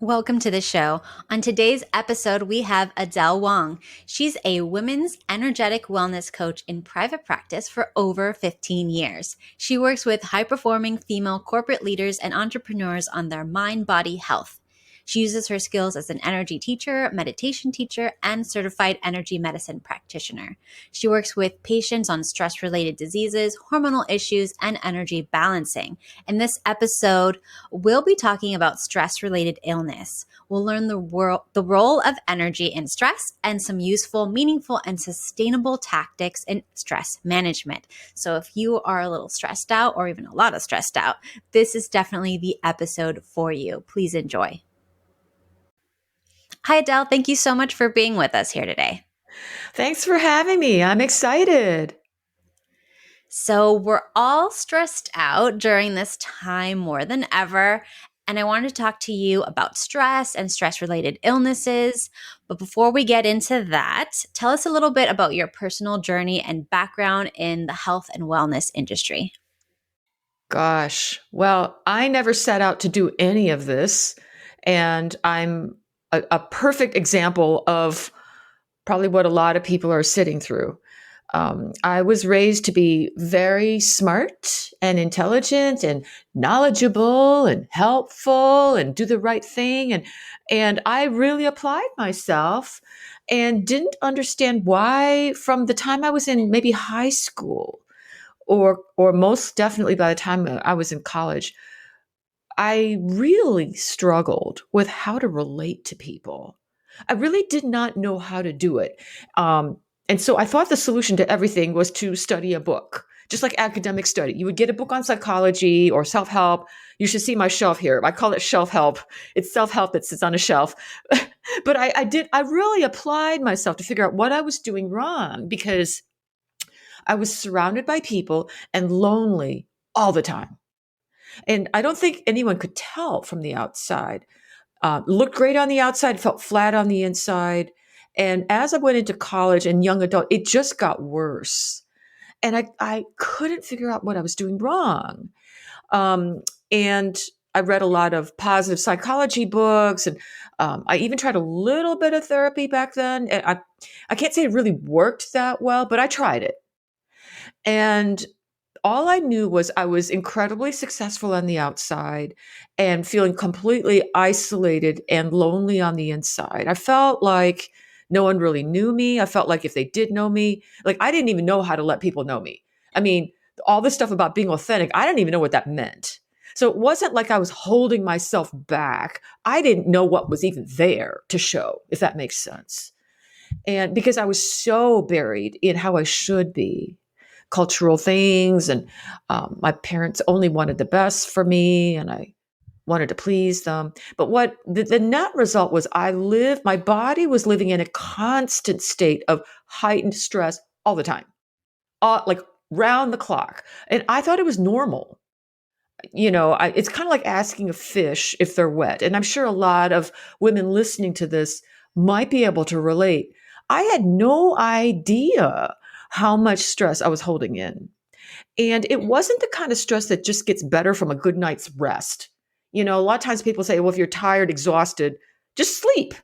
Welcome to the show. On today's episode, we have Adele Wang. She's a women's energetic wellness coach in private practice for over 15 years. She works with high performing female corporate leaders and entrepreneurs on their mind body health. She uses her skills as an energy teacher, meditation teacher, and certified energy medicine practitioner. She works with patients on stress related diseases, hormonal issues, and energy balancing. In this episode, we'll be talking about stress-related illness. We'll learn the role of energy in stress and some useful, meaningful, and sustainable tactics in stress management. So if you are a little stressed out or even a lot of stressed out, this is definitely the episode for you. Please enjoy. Hi, Adele. Thank you so much for being with us here today. Thanks for having me. I'm excited. So, we're all stressed out during this time more than ever. And I wanted to talk to you about stress and stress related illnesses. But before we get into that, tell us a little bit about your personal journey and background in the health and wellness industry. Gosh, well, I never set out to do any of this. And I'm a perfect example of probably what a lot of people are sitting through. I was raised to be very smart and intelligent and knowledgeable and helpful and do the right thing. And I really applied myself and didn't understand why from the time I was in maybe high school or most definitely by the time I was in college, I really struggled with how to relate to people. I really did not know how to do it. And so I thought the solution to everything was to study a book, just like academic study. You would get a book on psychology or self help. You should see my shelf here. I call it shelf help. It's self help that sits on a shelf. But I really applied myself to figure out what I was doing wrong because I was surrounded by people and lonely all the time. And I don't think anyone could tell from the outside. Looked great on the outside, felt flat on the inside. And as I went into college and young adult, it just got worse. And I couldn't figure out what I was doing wrong. And I read a lot of positive psychology books. And I even tried a little bit of therapy back then. And I can't say it really worked that well, but I tried it. And all I knew was I was incredibly successful on the outside and feeling completely isolated and lonely on the inside. I felt like no one really knew me. I felt like if they did know me, like I didn't even know how to let people know me. I mean, all this stuff about being authentic, I didn't even know what that meant. So it wasn't like I was holding myself back. I didn't know what was even there to show, if that makes sense. And because I was so buried in how I should be, cultural things, and my parents only wanted the best for me, and I wanted to please them. But what the net result was, my body was living in a constant state of heightened stress all the time, like round the clock. And I thought it was normal. It's kind of like asking a fish if they're wet. And I'm sure a lot of women listening to this might be able to relate. I had no idea how much stress I was holding in. And it wasn't the kind of stress that just gets better from a good night's rest. A lot of times people say, well, if you're tired, exhausted, just sleep.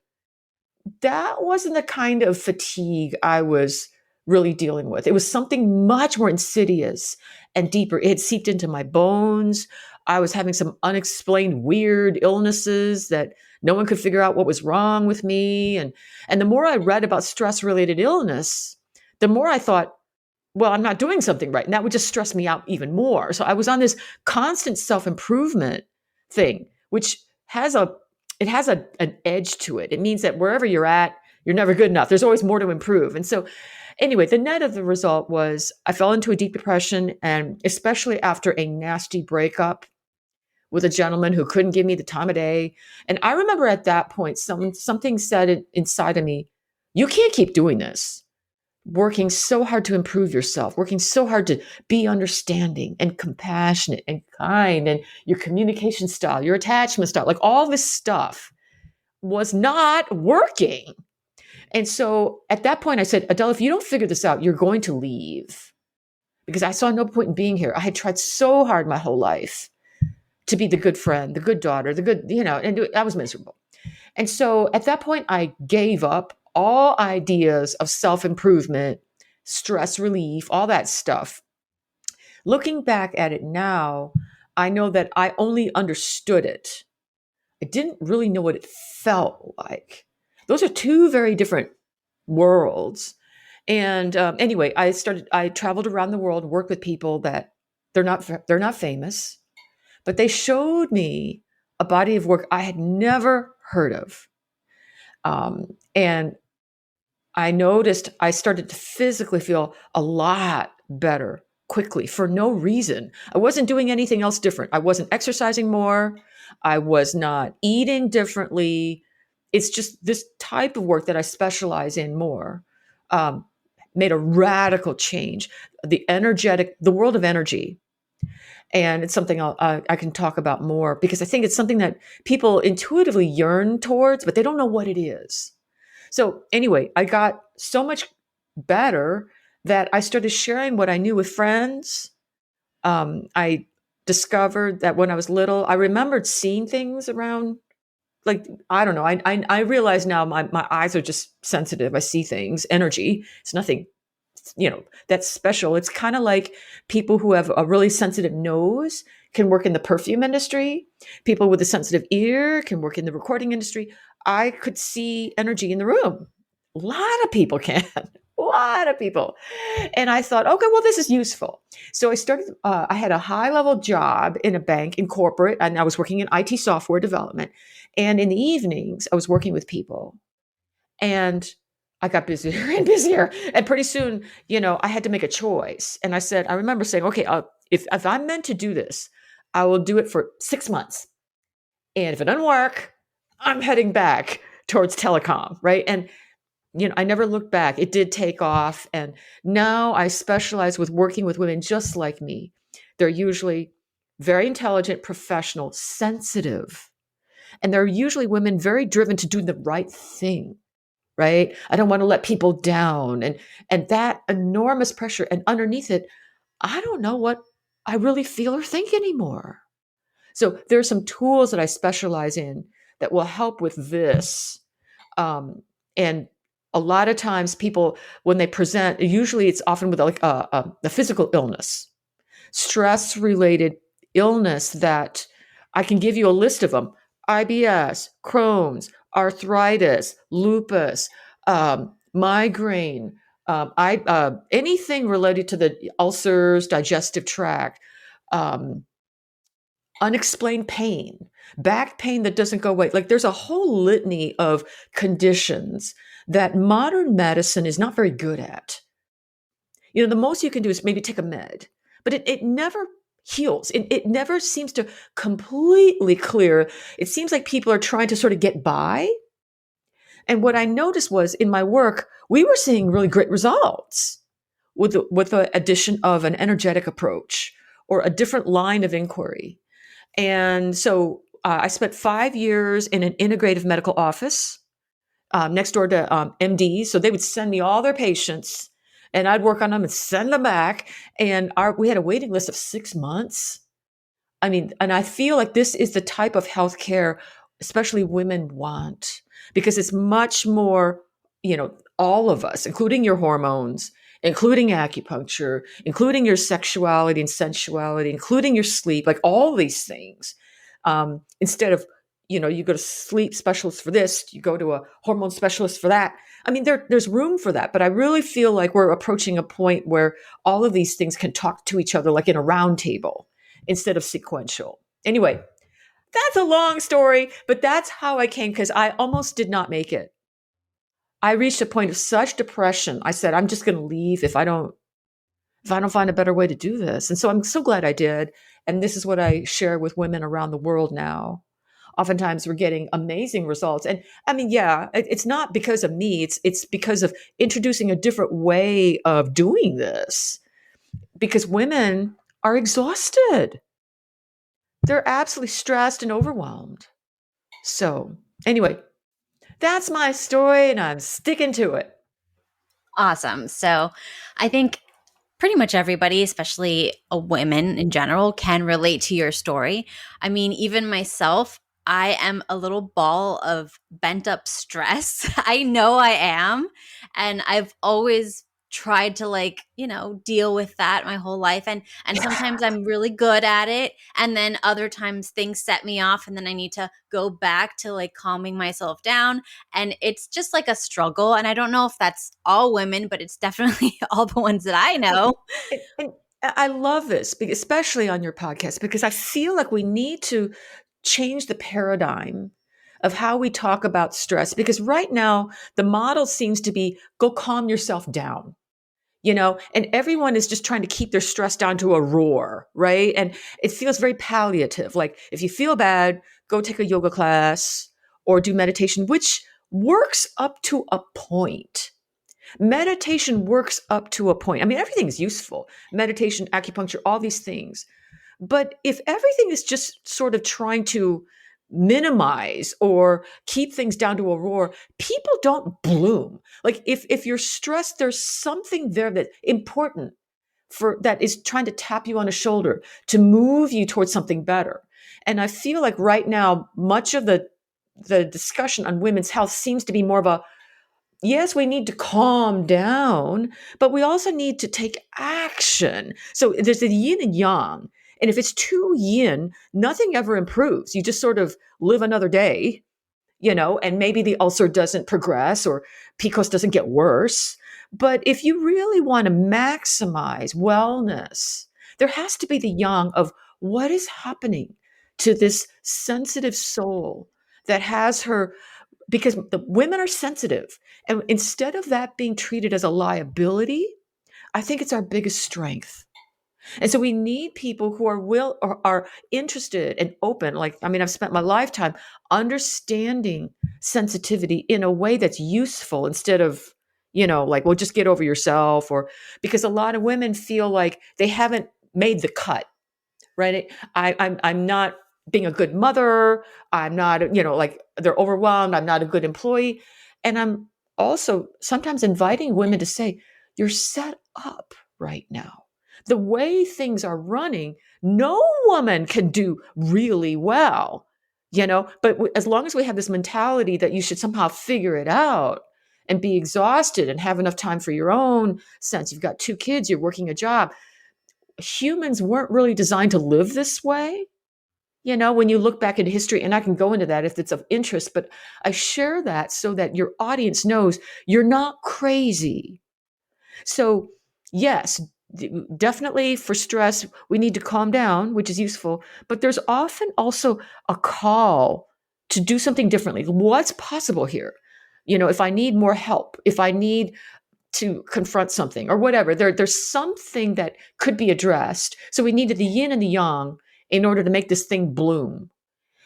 That wasn't the kind of fatigue I was really dealing with. It was something much more insidious and deeper. It had seeped into my bones. I was having some unexplained weird illnesses that no one could figure out what was wrong with me. And the more I read about stress-related illness, the more I thought, well, I'm not doing something right. And that would just stress me out even more. So I was on this constant self-improvement thing, which has an edge to it. It means that wherever you're at, you're never good enough. There's always more to improve. And so anyway, the net of the result was I fell into a deep depression, and especially after a nasty breakup with a gentleman who couldn't give me the time of day. And I remember at that point, something said inside of me, you can't keep doing this. Working so hard to improve yourself, working so hard to be understanding and compassionate and kind, and your communication style, your attachment style, like all this stuff was not working. And so at that point I said, Adele, if you don't figure this out, you're going to leave, because I saw no point in being here. I had tried so hard my whole life to be the good friend, the good daughter, the good, and I was miserable. And so at that point, I gave up all ideas of self improvement, stress relief, all that stuff. Looking back at it now, I know that I only understood it. I didn't really know what it felt like. Those are two very different worlds. And anyway, I traveled around the world, worked with people that they're not famous, but they showed me a body of work I had never heard of. And I noticed I started to physically feel a lot better quickly for no reason. I wasn't doing anything else different. I wasn't exercising more. I was not eating differently. It's just this type of work that I specialize in more um, made a radical change. The world of energy. And it's something I can talk about more because I think it's something that people intuitively yearn towards, but they don't know what it is. So anyway, I got so much better that I started sharing what I knew with friends. I discovered that when I was little, I remembered seeing things around, like, I don't know. I realize now my eyes are just sensitive. I see things, energy. It's nothing, that's special. It's kind of like people who have a really sensitive nose can work in the perfume industry. People with a sensitive ear can work in the recording industry. I could see energy in the room. A lot of people can. A lot of people. And I thought, okay, well, this is useful. So I had a high level job in a bank in corporate, and I was working in IT software development. And in the evenings, I was working with people. And I got busier and busier. And pretty soon, I had to make a choice. And I remember saying, okay, if I'm meant to do this, I will do it for 6 months. And if it doesn't work, I'm heading back towards telecom, right? And I never looked back. It did take off. And now I specialize with working with women just like me. They're usually very intelligent, professional, sensitive. And they're usually women very driven to do the right thing, right? I don't want to let people down. And that enormous pressure. And underneath it, I don't know what I really feel or think anymore. So there are some tools that I specialize in that will help with this. And a lot of times people, when they present, usually it's often with like a physical illness, stress related illness that I can give you a list of them: IBS, Crohn's, arthritis, lupus, migraine, anything related to the ulcers, digestive tract, um, unexplained pain, back pain that doesn't go away. Like there's a whole litany of conditions that modern medicine is not very good at. The most you can do is maybe take a med, but it never heals. It never seems to completely clear. It seems like people are trying to sort of get by. And what I noticed was in my work, we were seeing really great results with the addition of an energetic approach or a different line of inquiry. And so I spent 5 years in an integrative medical office next door to MDs. So they would send me all their patients and I'd work on them and send them back. And we had a waiting list of 6 months. I mean, and I feel like this is the type of healthcare, especially women want, because it's much more, all of us, including your hormones, including acupuncture, including your sexuality and sensuality, including your sleep, like all these things. Instead of, you go to sleep specialist for this, you go to a hormone specialist for that. I mean, there's room for that, but I really feel like we're approaching a point where all of these things can talk to each other like in a round table instead of sequential. Anyway, that's a long story, but that's how I came, because I almost did not make it. I reached a point of such depression. I said, I'm just going to leave if I don't find a better way to do this. And so I'm so glad I did. And this is what I share with women around the world now. Oftentimes we're getting amazing results. And I mean, yeah, it's not because of me. It's because of introducing a different way of doing this, because women are exhausted. They're absolutely stressed and overwhelmed. So anyway, that's my story and I'm sticking to it. Awesome. So I think pretty much everybody, especially women in general, can relate to your story. I mean, even myself, I am a little ball of bent up stress. I know I am. And I've always tried to deal with that my whole life. And sometimes I'm really good at it. And then other times things set me off and then I need to go back to like calming myself down. And it's just like a struggle. And I don't know if that's all women, but it's definitely all the ones that I Well, know. and I love this, especially on your podcast, because I feel like we need to change the paradigm of how we talk about stress. Because right now, the model seems to be go calm yourself down, and everyone is just trying to keep their stress down to a roar, right? And it feels very palliative. Like if you feel bad, go take a yoga class or do meditation, which works up to a point. Meditation works up to a point. I mean, everything's useful. Meditation, acupuncture, all these things. But if everything is just sort of trying to minimize or keep things down to a roar, people don't bloom. Like if you're stressed, there's something there that important for that is trying to tap you on the shoulder to move you towards something better. And I feel like right now, much of the discussion on women's health seems to be more of a yes, we need to calm down, but we also need to take action. So there's the yin and yang. And if it's too yin, nothing ever improves. You just sort of live another day, and maybe the ulcer doesn't progress or PCOS doesn't get worse. But if you really want to maximize wellness, there has to be the yang of what is happening to this sensitive soul that has her because the women are sensitive. And instead of that being treated as a liability, I think it's our biggest strength. And so we need people who are interested and open. Like, I mean, I've spent my lifetime understanding sensitivity in a way that's useful instead of, like, well, just get over yourself, or because a lot of women feel like they haven't made the cut, right? I'm not being a good mother. I'm not, like they're overwhelmed. I'm not a good employee. And I'm also sometimes inviting women to say, you're set up right now. The way things are running, no woman can do really well, but as long as we have this mentality that you should somehow figure it out and be exhausted and have enough time for your own sense, you've got 2 kids, you're working a job. Humans weren't really designed to live this way. When you look back into history, and I can go into that if it's of interest, but I share that so that your audience knows you're not crazy. So, yes, definitely for stress, we need to calm down, which is useful, but there's often also a call to do something differently. What's possible here? If I need more help, if I need to confront something or whatever, there's something that could be addressed. So we needed the yin and the yang in order to make this thing bloom.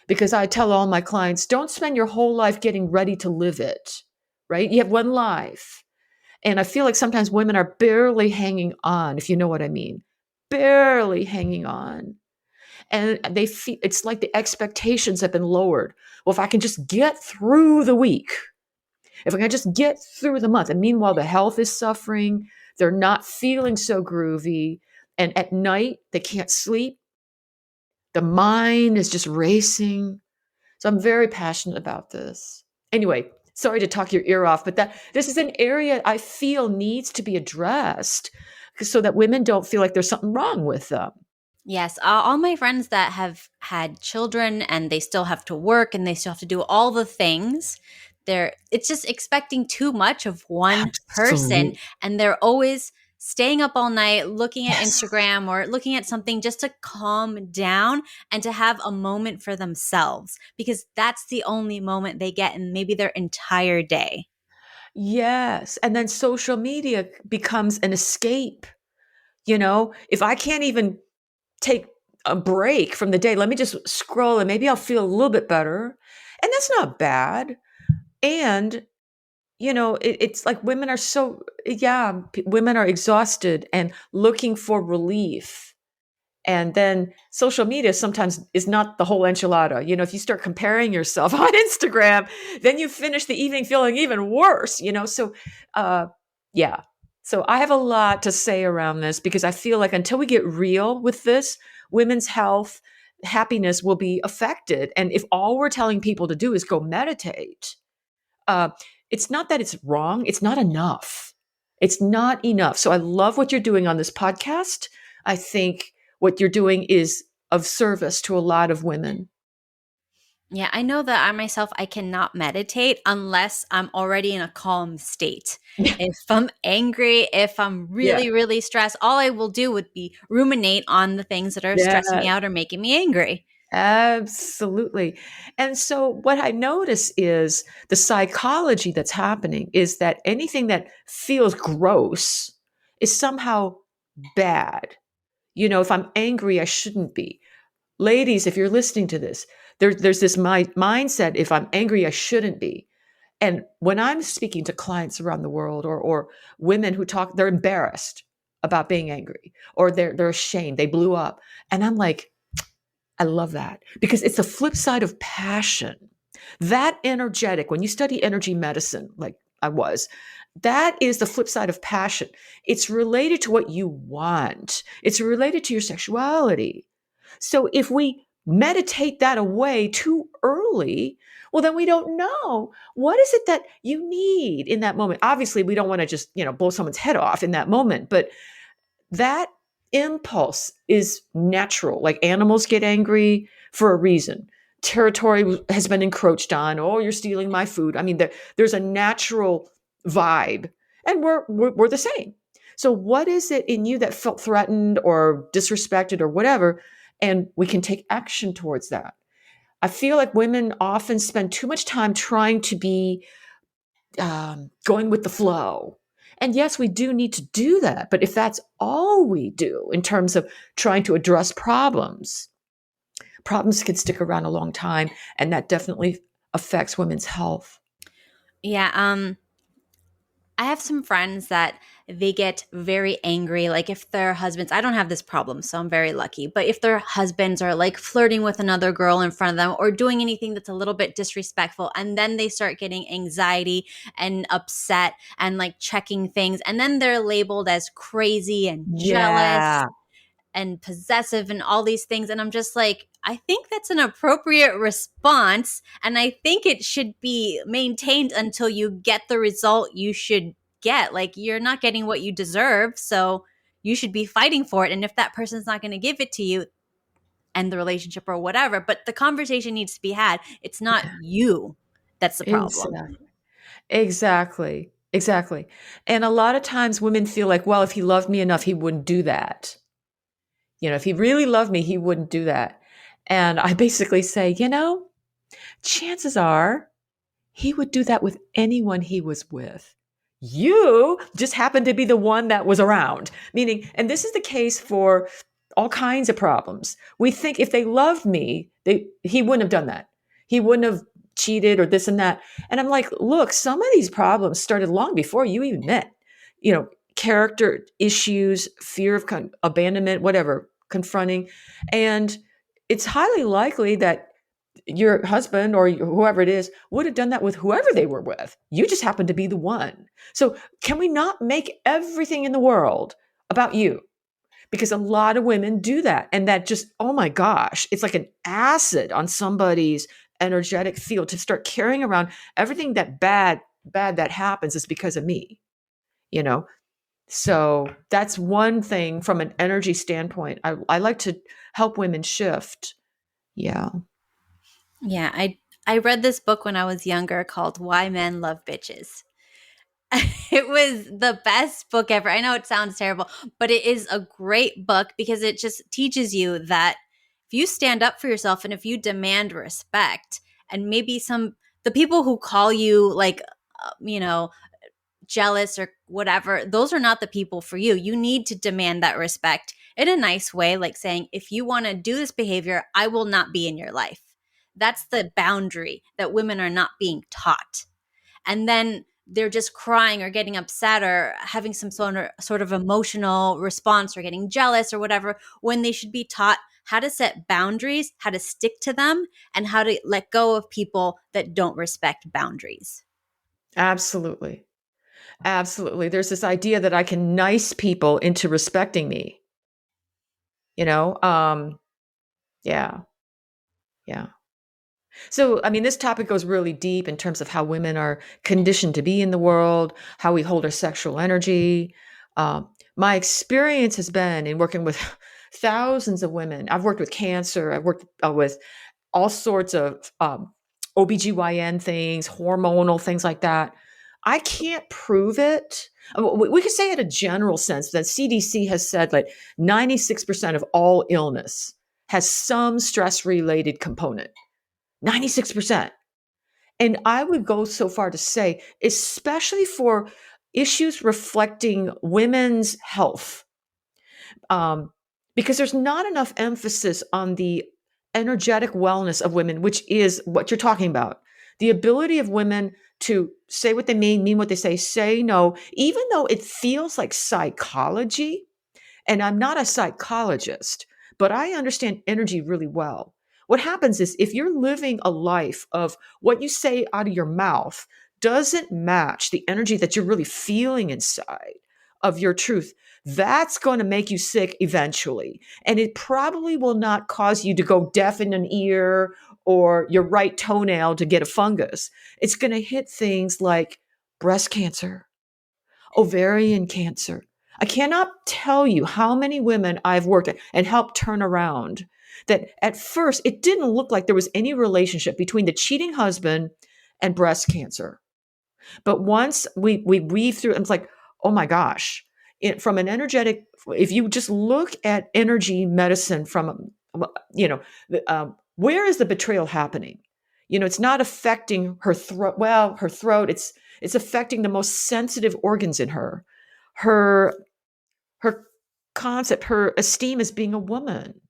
Because I tell all my clients, don't spend your whole life getting ready to live it, right? You have one life. And I feel like sometimes women are barely hanging on, if you know what I mean, barely hanging on. And they feel it's like the expectations have been lowered. Well, if I can just get through the week, if I can just get through the month, and meanwhile, the health is suffering, they're not feeling so groovy. And at night, they can't sleep. The mind is just racing. So I'm very passionate about this. Anyway, sorry to talk your ear off, but this is an area I feel needs to be addressed so that women don't feel like there's something wrong with them. Yes, all my friends that have had children and they still have to work and they still have to do all the things, it's just expecting too much of one person, Absolutely. and they're always staying up all night looking at Yes. Instagram or looking at something just to calm down and to have a moment for themselves, because that's the only moment they get in maybe their entire day. Yes. And then social media becomes an escape. If I can't even take a break from the day, let me just scroll and maybe I'll feel a little bit better. And that's not bad. And it's like women are women are exhausted and looking for relief. And then social media sometimes is not the whole enchilada. If you start comparing yourself on Instagram, then you finish the evening feeling even worse, So, yeah. So I have a lot to say around this because I feel like until we get real with this, women's health happiness will be affected. And if all we're telling people to do is go meditate, uh, it's not that it's wrong. It's not enough. It's not enough. So I love what you're doing on this podcast. I think what you're doing is of service to a lot of women. Yeah, I know that I myself, I cannot meditate unless I'm already in a calm state. If I'm angry, if I'm Yeah. really, really stressed, all I will do would be ruminate on the things that are Yeah. stressing me out or making me angry. Absolutely. And so what I notice is the psychology that's happening is that anything that feels gross is somehow bad. You know, if I'm angry, I shouldn't be. Ladies, if you're listening to this, there's this mindset, if I'm angry, I shouldn't be. And when I'm speaking to clients around the world, or women who talk, they're embarrassed about being angry, or they're ashamed, they blew up. And I'm like, I love that because it's the flip side of passion. That energetic, when you study energy medicine, like I was, that is the flip side of passion. It's related to what you want, it's related to your sexuality. So if we meditate that away too early, well, then we don't know what is it that you need in that moment. Obviously, we don't want to just, blow someone's head off in that moment, but that impulse is natural. Like animals get angry for a reason. Territory has been encroached on. Oh, you're stealing my food. I mean, there's a natural vibe, and we're the same. So, what is it in you that felt threatened or disrespected or whatever? And we can take action towards that. I feel like women often spend too much time trying to be going with the flow. And yes, we do need to do that. But if that's all we do in terms of trying to address problems, problems can stick around a long time. And that definitely affects women's health. Yeah, I have some friends that they get very angry. Like if their husbands, I don't have this problem, so I'm very lucky. But if their husbands are like flirting with another girl in front of them or doing anything that's a little bit disrespectful, and then they start getting anxiety and upset and like checking things, and then they're labeled as crazy and jealous Yeah. and possessive and all these things. And I'm just like, I think that's an appropriate response. And I think it should be maintained until you get the result you should get. Like, you're not getting what you deserve. So you should be fighting for it. And if that person's not going to give it to you, end the relationship or whatever. But the conversation needs to be had. It's not you that's the problem. Exactly. Exactly. Exactly. And a lot of times women feel like, well, if he loved me enough, he wouldn't do that. If he really loved me, he wouldn't do that. And I basically say, chances are he would do that with anyone he was with. You just happened to be the one that was around. Meaning, and this is the case for all kinds of problems. We think if they loved me, he wouldn't have done that. He wouldn't have cheated or this and that. And I'm like, look, some of these problems started long before you even met. Character issues, fear of abandonment, whatever, confronting. And it's highly likely that your husband or whoever it is would have done that with whoever they were with. You just happen to be the one. So can we not make everything in the world about you? Because a lot of women do that. And that just, oh my gosh, it's like an acid on somebody's energetic field to start carrying around everything that bad that happens is because of me, you know? So that's one thing from an energy standpoint. I like to help women shift. Yeah. Yeah, I read this book when I was younger called Why Men Love Bitches. It was the best book ever. I know it sounds terrible, but it is a great book because it just teaches you that if you stand up for yourself and if you demand respect, and maybe the people who call you like jealous or whatever, those are not the people for you. You need to demand that respect in a nice way, like saying, if you want to do this behavior, I will not be in your life. That's the boundary that women are not being taught. And then they're just crying or getting upset or having some sort of emotional response or getting jealous or whatever, when they should be taught how to set boundaries, how to stick to them, and how to let go of people that don't respect boundaries. Absolutely. Absolutely. There's this idea that I can nice people into respecting me. You know, yeah. Yeah. So, I mean, this topic goes really deep in terms of how women are conditioned to be in the world, how we hold our sexual energy. My experience has been in working with thousands of women. I've worked with cancer, I've worked with all sorts of OBGYN things, hormonal things like that. I can't prove it. We could say in a general sense that CDC has said like 96% of all illness has some stress related component. 96%. And I would go so far to say, especially for issues reflecting women's health, um, because there's not enough emphasis on the energetic wellness of women, which is what you're talking about. The ability of women to say what they mean what they say no, even though it feels like psychology. And I'm not a psychologist, but I understand energy really well. What happens is if you're living a life of what you say out of your mouth doesn't match the energy that you're really feeling inside of your truth, that's going to make you sick eventually. And it probably will not cause you to go deaf in an ear or your right toenail to get a fungus. It's going to hit things like breast cancer, ovarian cancer. I cannot tell you how many women I've worked at and helped turn around that at first it didn't look like there was any relationship between the cheating husband and breast cancer. But once we weave through, it's like, oh my gosh, from an energetic, if you just look at energy medicine from, where is the betrayal happening? It's not affecting her throat. Well, her throat, it's affecting the most sensitive organs in her, her, her concept, her esteem as being a woman,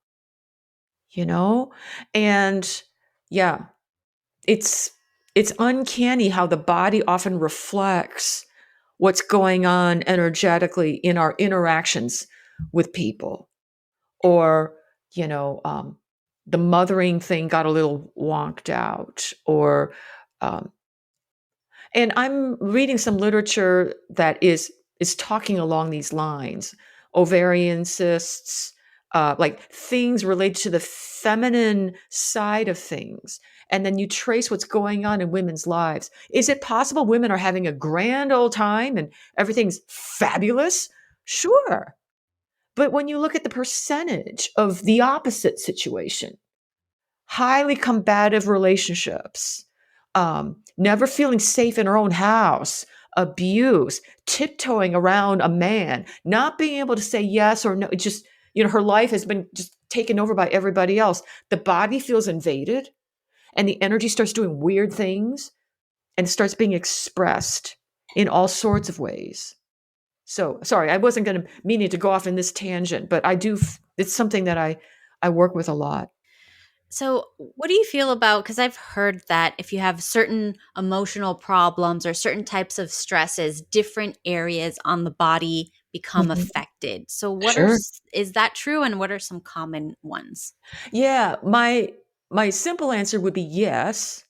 you know? And yeah, it's it's uncanny how the body often reflects what's going on energetically in our interactions with people. Or, you know, the mothering thing got a little wonked out, or um, and I'm reading some literature that is talking along these lines. Ovarian cysts, like things related to the feminine side of things. And then you trace what's going on in women's lives. Is it possible women are having a grand old time and everything's fabulous? Sure. But when you look at the percentage of the opposite situation, highly combative relationships, never feeling safe in her own house, abuse, tiptoeing around a man, not being able to say yes or no. It just, her life has been just taken over by everybody else. The body feels invaded and the energy starts doing weird things and starts being expressed in all sorts of ways. So sorry, I wasn't going to meaning to go off in this tangent, but I do. It's something that I work with a lot. So, what do you feel about? Because I've heard that if you have certain emotional problems or certain types of stresses, different areas on the body become Mhm. affected. So, Sure. is that true? And what are some common ones? Yeah, my simple answer would be yes,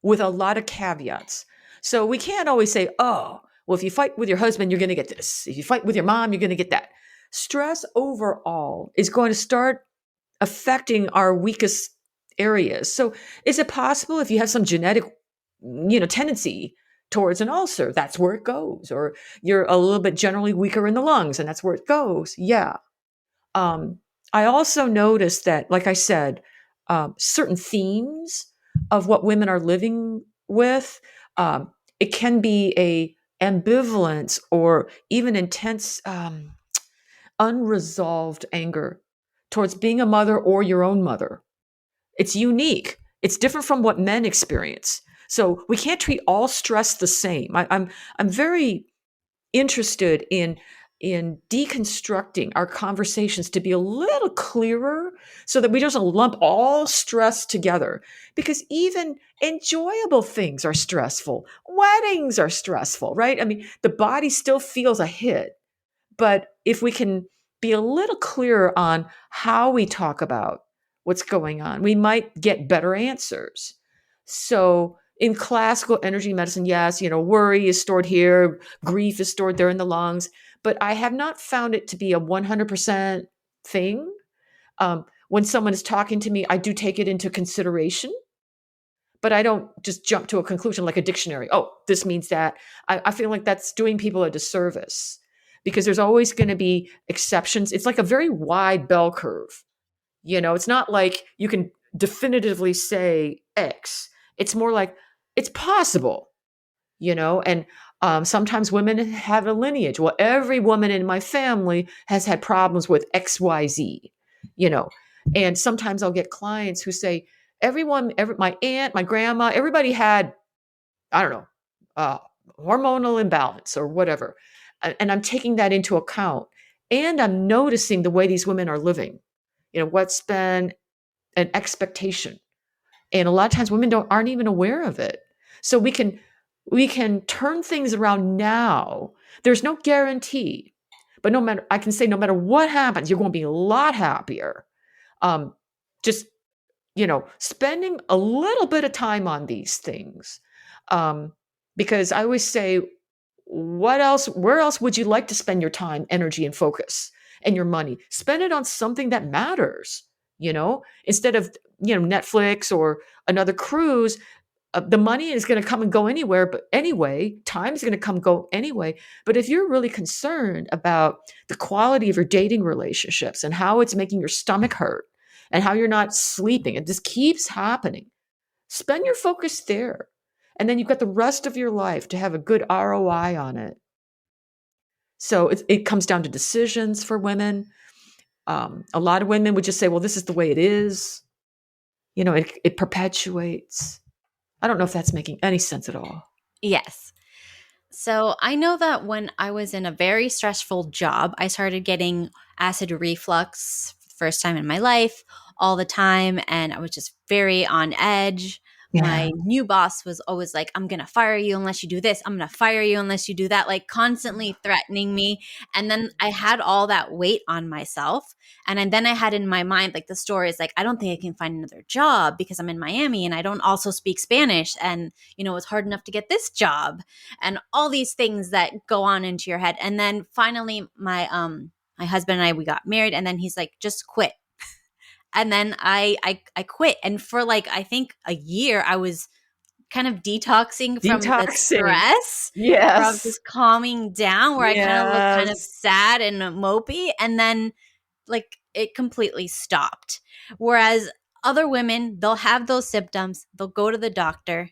with a lot of caveats. So we can't always say, "Oh, well, if you fight with your husband, you're going to get this. If you fight with your mom, you're going to get that." Stress overall is going to start affecting our weakest areas. So is it possible if you have some genetic, tendency towards an ulcer, that's where it goes, or you're a little bit generally weaker in the lungs and that's where it goes? Yeah. Um, I also noticed that, like I said, certain themes of what women are living with, it can be a ambivalence or even intense unresolved anger towards being a mother or your own mother. It's unique. It's different from what men experience. So we can't treat all stress the same. I'm very interested in deconstructing our conversations to be a little clearer so that we don't lump all stress together, because even enjoyable things are stressful. Weddings are stressful, right? I mean, the body still feels a hit, but if we can be a little clearer on how we talk about what's going on, we might get better answers. So in classical energy medicine, yes, worry is stored here, grief is stored there in the lungs, but I have not found it to be a 100% thing. When someone is talking to me, I do take it into consideration, but I don't just jump to a conclusion like a dictionary. Oh, this means that. I feel like that's doing people a disservice because there's always going to be exceptions. It's like a very wide bell curve. It's not like you can definitively say X. It's more like it's possible, and sometimes women have a lineage. Well, every woman in my family has had problems with XYZ, you know, and sometimes I'll get clients who say, my aunt, my grandma, everybody had, I don't know, uh, hormonal imbalance or whatever. And I'm taking that into account. And I'm noticing the way these women are living, what's been an expectation. And a lot of times women aren't even aware of it. So we can turn things around now. There's no guarantee, but I can say no matter what happens, you're going to be a lot happier. Just spending a little bit of time on these things, because I always say, where else would you like to spend your time, energy, and focus and your money? Spend it on something that matters. Instead of Netflix or another cruise. The money is going to come and go anywhere, but anyway, time is going to come and go anyway. But if you're really concerned about the quality of your dating relationships and how it's making your stomach hurt and how you're not sleeping, and this keeps happening, spend your focus there. And then you've got the rest of your life to have a good ROI on it. So it comes down to decisions for women. A lot of women would just say, well, this is the way it is. It perpetuates. I don't know if that's making any sense at all. Yes. So I know that when I was in a very stressful job, I started getting acid reflux first time in my life, all the time, and I was just very on edge. Yeah. My new boss was always like, I'm going to fire you unless you do this. I'm going to fire you unless you do that, like constantly threatening me. And then I had all that weight on myself. And then I had in my mind, like the story is like, I don't think I can find another job because I'm in Miami and I don't also speak Spanish. And, it's hard enough to get this job and all these things that go on into your head. And then finally my husband and I, we got married, and then he's like, just quit. And then I quit. And for like, I think a year, I was kind of detoxing from the Detoxing. stress, from Yes. just calming down, where I kind of looked kind of Yes. sad and mopey. And then like it completely stopped. Whereas other women, they'll have those symptoms, they'll go to the doctor,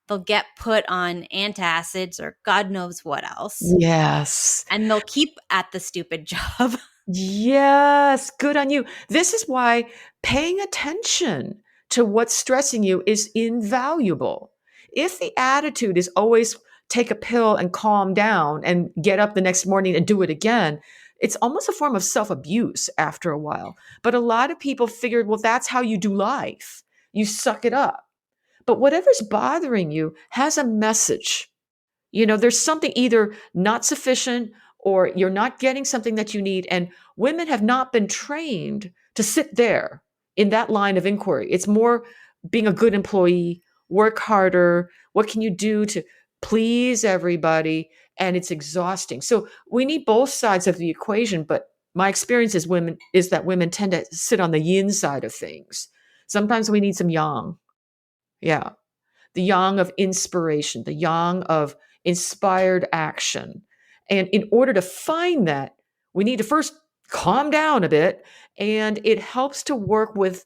they'll get put on antacids or God knows what else, Yes. and they'll keep at the stupid job. Yes. Good on you. This is why paying attention to what's stressing you is invaluable. If the attitude is always take a pill and calm down and get up the next morning and do it again, it's almost a form of self abuse after a while. But a lot of people figured, well, that's how you do life. You suck it up. But whatever's bothering you has a message. There's something either not sufficient or you're not getting something that you need. And women have not been trained to sit there in that line of inquiry. It's more being a good employee, work harder. What can you do to please everybody? And it's exhausting. So we need both sides of the equation. But my experience is that women tend to sit on the yin side of things. Sometimes we need some yang. Yeah, the yang of inspiration, the yang of inspired action. And in order to find that, we need to first calm down a bit. And it helps to work with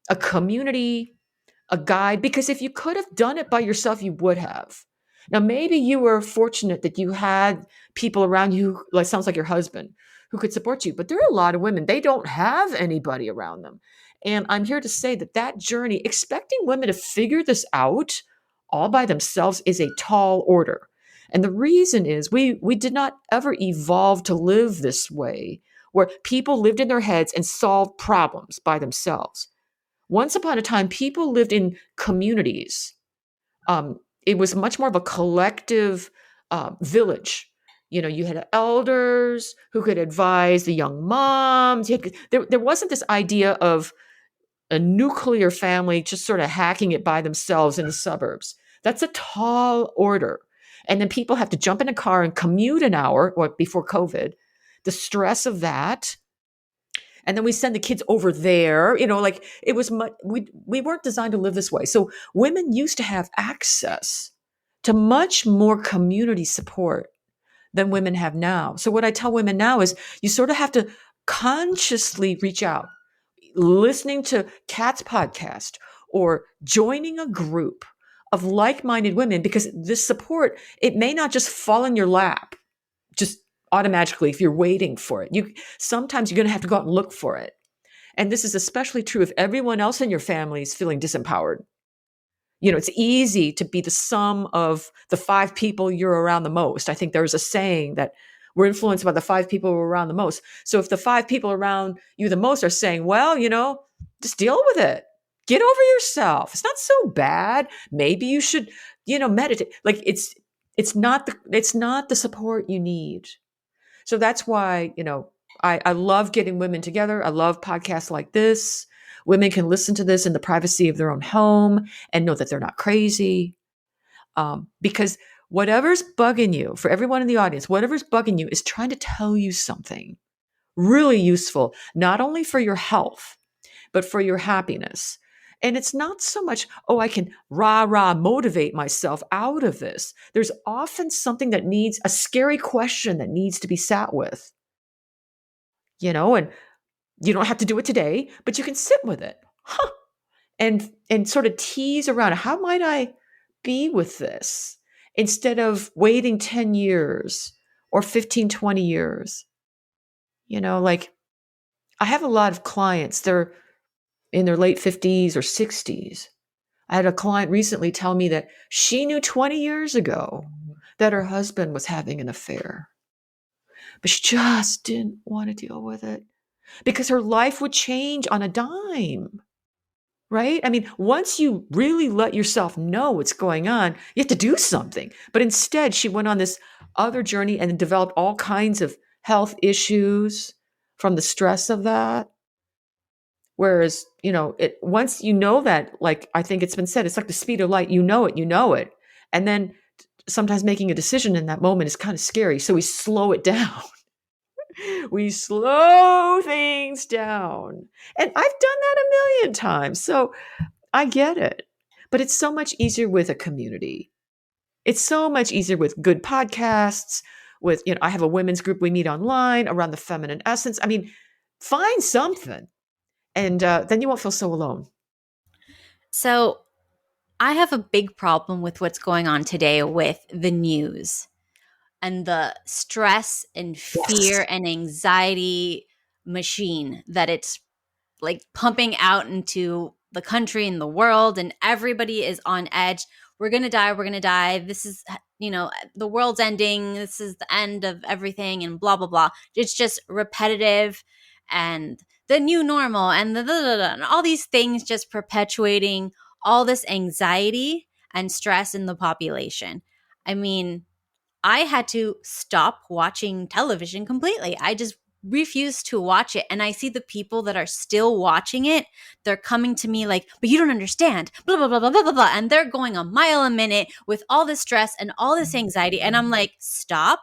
a community, a guide, because if you could have done it by yourself, you would have. Now, maybe you were fortunate that you had people around you, like sounds like your husband, who could support you. But there are a lot of women, they don't have anybody around them. And I'm here to say that that journey, expecting women to figure this out all by themselves, is a tall order. And the reason is we did not ever evolve to live this way, where people lived in their heads and solved problems by themselves. Once upon a time, people lived in communities. It was much more of a collective village. You had elders who could advise the young moms. There wasn't this idea of a nuclear family just sort of hacking it by themselves in the suburbs. That's a tall order. And then people have to jump in a car and commute an hour, or before COVID, the stress of that. And then we send the kids over there, like it was we weren't designed to live this way. So women used to have access to much more community support than women have now. So what I tell women now is you sort of have to consciously reach out, listening to Kat's podcast or joining a group of like-minded women, because this support, it may not just fall in your lap just automatically if you're waiting for it. Sometimes you're going to have to go out and look for it. And this is especially true if everyone else in your family is feeling disempowered. It's easy to be the sum of the 5 people you're around the most. I think there's a saying that we're influenced by the 5 people we're around the most. So if the 5 people around you the most are saying, well, just deal with it. Get over yourself. It's not so bad. Maybe you should, meditate. Like it's not the support you need. So that's why, I love getting women together. I love podcasts like this. Women can listen to this in the privacy of their own home and know that they're not crazy. Because whatever's bugging you, for everyone in the audience, whatever's bugging you is trying to tell you something really useful, not only for your health, but for your happiness. And it's not so much, I can rah motivate myself out of this. There's often something that needs a scary question that needs to be sat with, and you don't have to do it today, but you can sit with it, and sort of tease around, how might I be with this instead of waiting 10 years or 15, 20 years. Like I have a lot of clients, they're in their late 50s or 60s. I had a client recently tell me that she knew 20 years ago that her husband was having an affair, but she just didn't want to deal with it because her life would change on a dime. Right? I mean, once you really let yourself know what's going on, you have to do something. But instead, she went on this other journey and developed all kinds of health issues from the stress of that. Whereas, once you know that, like I think it's been said, it's like the speed of light, you know it. And then sometimes making a decision in that moment is kind of scary. So we slow it down. We slow things down. And I've done that a million times. So I get it. But it's so much easier with a community. It's so much easier with good podcasts, with, I have a women's group we meet online around the feminine essence. I mean, find something. And then you won't feel so alone. So I have a big problem with what's going on today with the news and the stress and Yes. fear and anxiety machine that it's like pumping out into the country and the world, and everybody is on edge. We're going to die. We're going to die. This is, the world's ending. This is the end of everything and blah, blah, blah. It's just repetitive and the new normal and and all these things just perpetuating all this anxiety and stress in the population. I mean, I had to stop watching television completely. I just refused to watch it. And I see the people that are still watching it. They're coming to me like, but you don't understand, blah, blah, blah, blah, blah, blah, blah. And they're going a mile a minute with all this stress and all this anxiety. And I'm like, stop.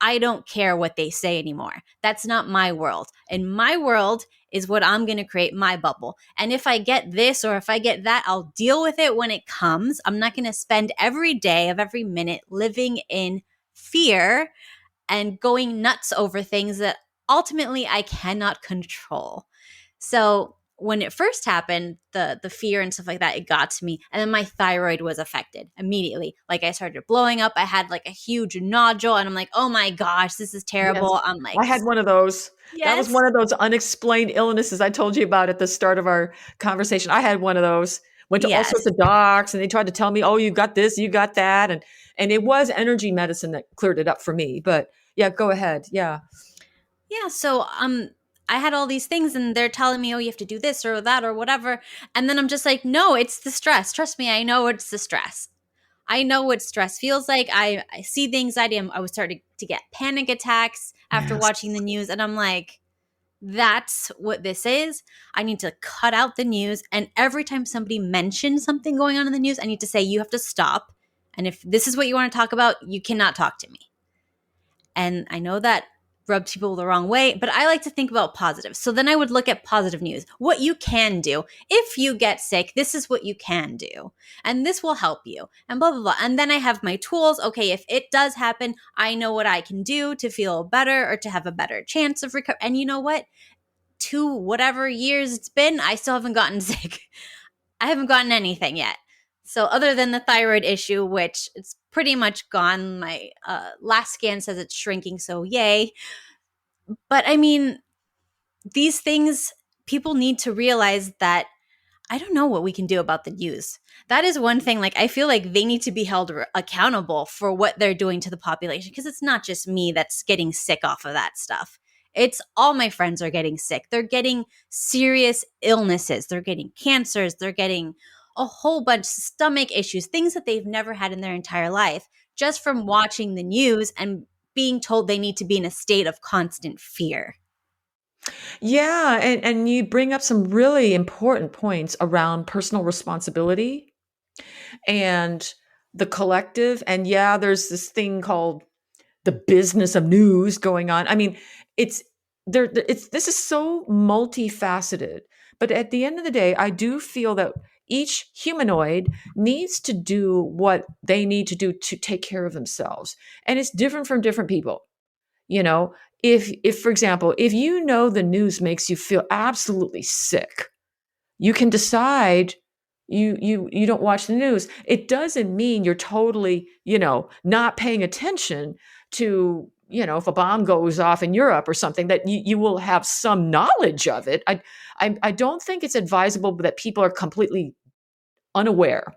I don't care what they say anymore. That's not my world. And my world is what I'm going to create, my bubble. And if I get this or if I get that, I'll deal with it when it comes. I'm not going to spend every day of every minute living in fear and going nuts over things that ultimately I cannot control. So when it first happened, the fear and stuff like that, it got to me. And then my thyroid was affected immediately. Like I started blowing up. I had like a huge nodule and I'm like, oh my gosh, this is Yes. terrible. I'm like, I had one of those. That was yes, one of those unexplained illnesses I told you about at the start of our conversation. I had one of those. Went to all yes. sorts of docs and they tried to tell me, oh, you got this, you got that. And it was energy medicine that cleared it up for me. But yeah, go ahead. Yeah. Yeah, so I had all these things and they're telling me, oh, you have to do this or that or whatever. And then I'm just like, no, it's the stress. Trust me, I know it's the stress. I know what stress feels like. I see the anxiety. I was starting to get panic attacks after Yes. watching the news. And I'm like, that's what this is. I need to cut out the news. And every time somebody mentions something going on in the news, I need to say, you have to stop. And if this is what you want to talk about, you cannot talk to me. And I know that rubs people the wrong way, but I like to think about positive. So then I would look at positive news. What you can do. If you get sick, this is what you can do. And this will help you. And blah, blah, blah. And then I have my tools. Okay, if it does happen, I know what I can do to feel better or to have a better chance of recovery. And you know what? 2 whatever years it's been, I still haven't gotten sick. I haven't gotten anything yet. So other than the thyroid issue, which it's pretty much gone, my last scan says it's shrinking, so yay. But I mean, these things, people need to realize that I don't know what we can do about the news. That is one thing. Like, I feel like they need to be held accountable for what they're doing to the population, because it's not just me that's getting sick off of that stuff. It's all my friends are getting sick. They're getting serious illnesses. They're getting cancers. They're getting a whole bunch of stomach issues, things that they've never had in their entire life, just from watching the news and being told they need to be in a state of constant fear. Yeah, and you bring up some really important points around personal responsibility and the collective. And yeah, there's this thing called the business of news going on. I mean, it's it's this is so multifaceted. But at the end of the day, I do feel that each humanoid needs to do what they need to do to take care of themselves. And it's different from different people. You know, if for example, if you know the news makes you feel absolutely sick, you can decide you don't watch the news. It doesn't mean you're totally, not paying attention to, if a bomb goes off in Europe or something, that you will have some knowledge of it. I don't think it's advisable that people are completely unaware,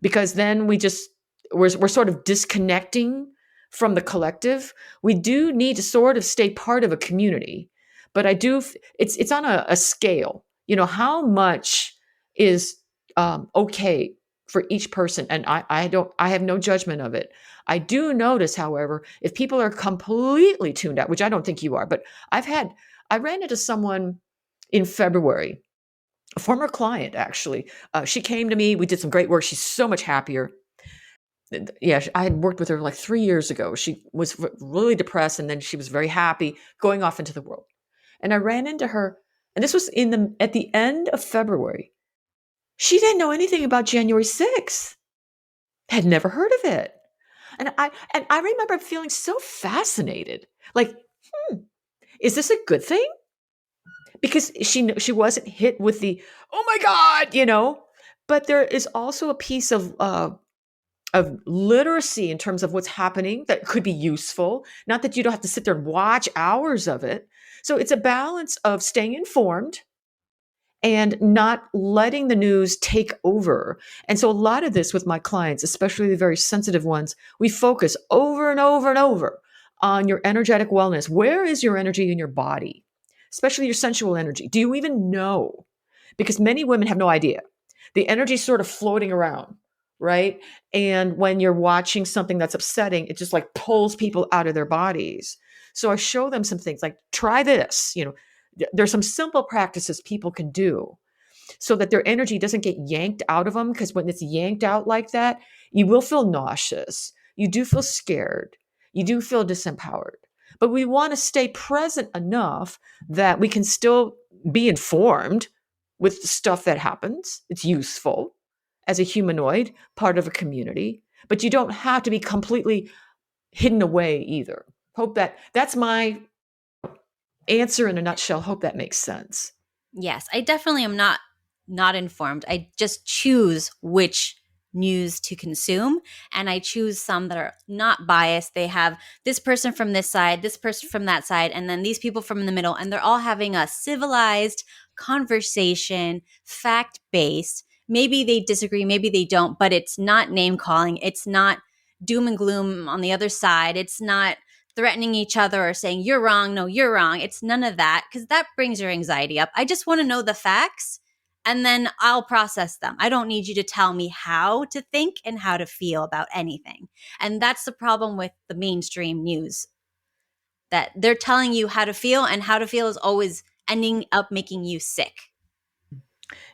because then we're sort of disconnecting from the collective. We do need to sort of stay part of a community, but it's on a scale. How much is okay for each person, and I have no judgment of it. I do notice, however, if people are completely tuned out, which I don't think you are, but I ran into someone in February, a former client actually. She came to me. We did some great work. She's so much happier. Yeah, I had worked with her like 3 years ago. She was really depressed, and then she was very happy going off into the world. And I ran into her, and this was at the end of February. She didn't know anything about January 6th. Had never heard of it. And I remember feeling so fascinated. Like, is this a good thing? Because she wasn't hit with the, oh my God. But there is also a piece of literacy in terms of what's happening that could be useful. Not that you don't have to sit there and watch hours of it. So it's a balance of staying informed and not letting the news take over. And so a lot of this with my clients, especially the very sensitive ones, we focus over and over and over on your energetic wellness. Where is your energy in your body, especially your sensual energy? Do you even know? Because many women have no idea. The energy is sort of floating around, right? And when you're watching something that's upsetting, it just like pulls people out of their bodies. So I show them some things like, try this. There's some simple practices people can do so that their energy doesn't get yanked out of them. Because when it's yanked out like that, you will feel nauseous. You do feel scared. You do feel disempowered. But we want to stay present enough that we can still be informed with the stuff that happens. It's useful as a humanoid, part of a community, but you don't have to be completely hidden away either. Hope that's my answer in a nutshell. Hope that makes sense. Yes, I definitely am not informed. I just choose which news to consume, and I choose some that are not biased. They have this person from this side, this person from that side, and then these people from the middle, and they're all having a civilized conversation, fact-based. Maybe they disagree, maybe they don't, but it's not name calling. It's not doom and gloom on the other side. It's not threatening each other or saying you're wrong, no, you're wrong. It's none of that, because that brings your anxiety up. I just want to know the facts, and then I'll process them. I don't need you to tell me how to think and how to feel about anything. And that's the problem with the mainstream news, that they're telling you how to feel, and how to feel is always ending up making you sick.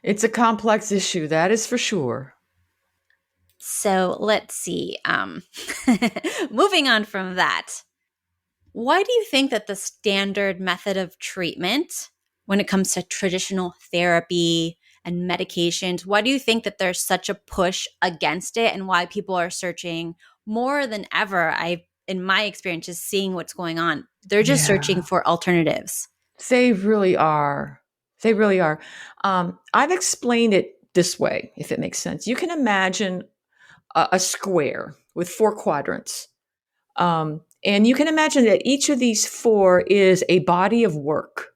It's a complex issue, that is for sure. So let's see. Moving on from that. Why do you think that the standard method of treatment, when it comes to traditional therapy and medications, why do you think that there's such a push against it, and why people are searching more than ever? In my experience, just seeing what's going on, they're just searching Yeah, for alternatives. they really are. They really are. I've explained it this way, if it makes sense. You can imagine a square with four quadrants. And you can imagine that each of these four is a body of work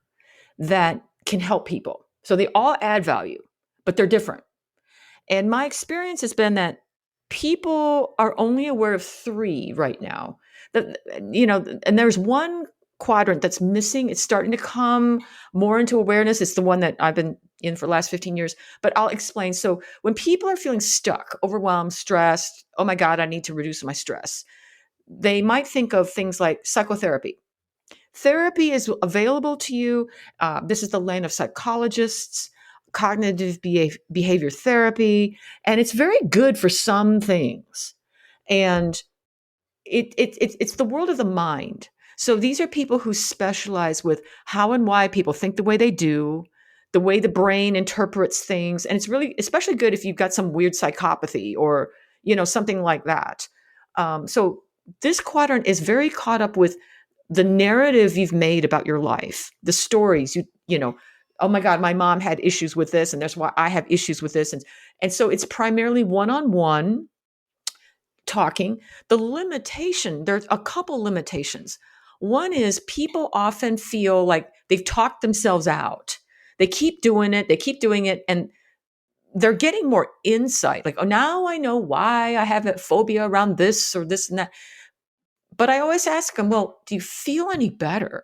that can help people. So they all add value, but they're different. And my experience has been that people are only aware of three right now. That and there's one quadrant that's missing. It's starting to come more into awareness. It's the one that I've been in for the last 15 years. But I'll explain. So when people are feeling stuck, overwhelmed, stressed, oh my God, I need to reduce my stress, they might think of things like psychotherapy. Therapy is available to you. This is the lane of psychologists, cognitive behavior therapy, and it's very good for some things. And it's the world of the mind. So these are people who specialize with how and why people think the way they do, the way the brain interprets things, and it's really especially good if you've got some weird psychopathy or something like that. So this quadrant is very caught up with the narrative you've made about your life, the stories oh my God, my mom had issues with this, and that's why I have issues with this, and so it's primarily one-on-one talking. The limitation, there's a couple limitations. One is people often feel like they've talked themselves out. They keep doing it, and they're getting more insight. Like, oh, now I know why I have a phobia around this or this and that. But I always ask them, well, do you feel any better?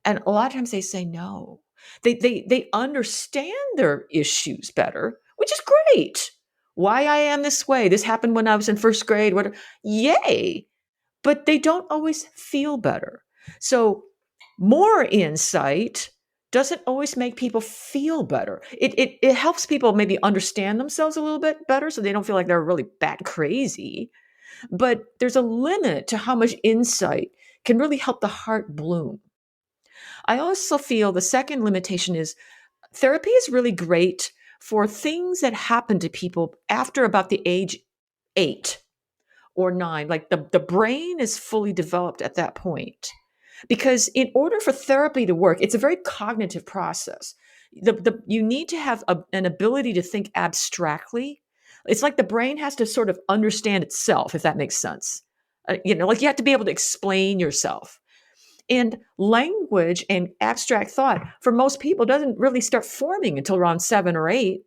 And a lot of times they say no. They understand their issues better, which is great. Why I am this way. This happened when I was in first grade. What? Yay! But they don't always feel better. So more insight doesn't always make people feel better. It helps people maybe understand themselves a little bit better, so they don't feel like they're really bat crazy. But there's a limit to how much insight can really help the heart bloom. I also feel the second limitation is therapy is really great for things that happen to people after about the age 8 or 9. Like the brain is fully developed at that point. Because in order for therapy to work, it's a very cognitive process. You need to have an ability to think abstractly. It's like the brain has to sort of understand itself, if that makes sense. Like you have to be able to explain yourself. And language and abstract thought for most people doesn't really start forming until around 7 or 8.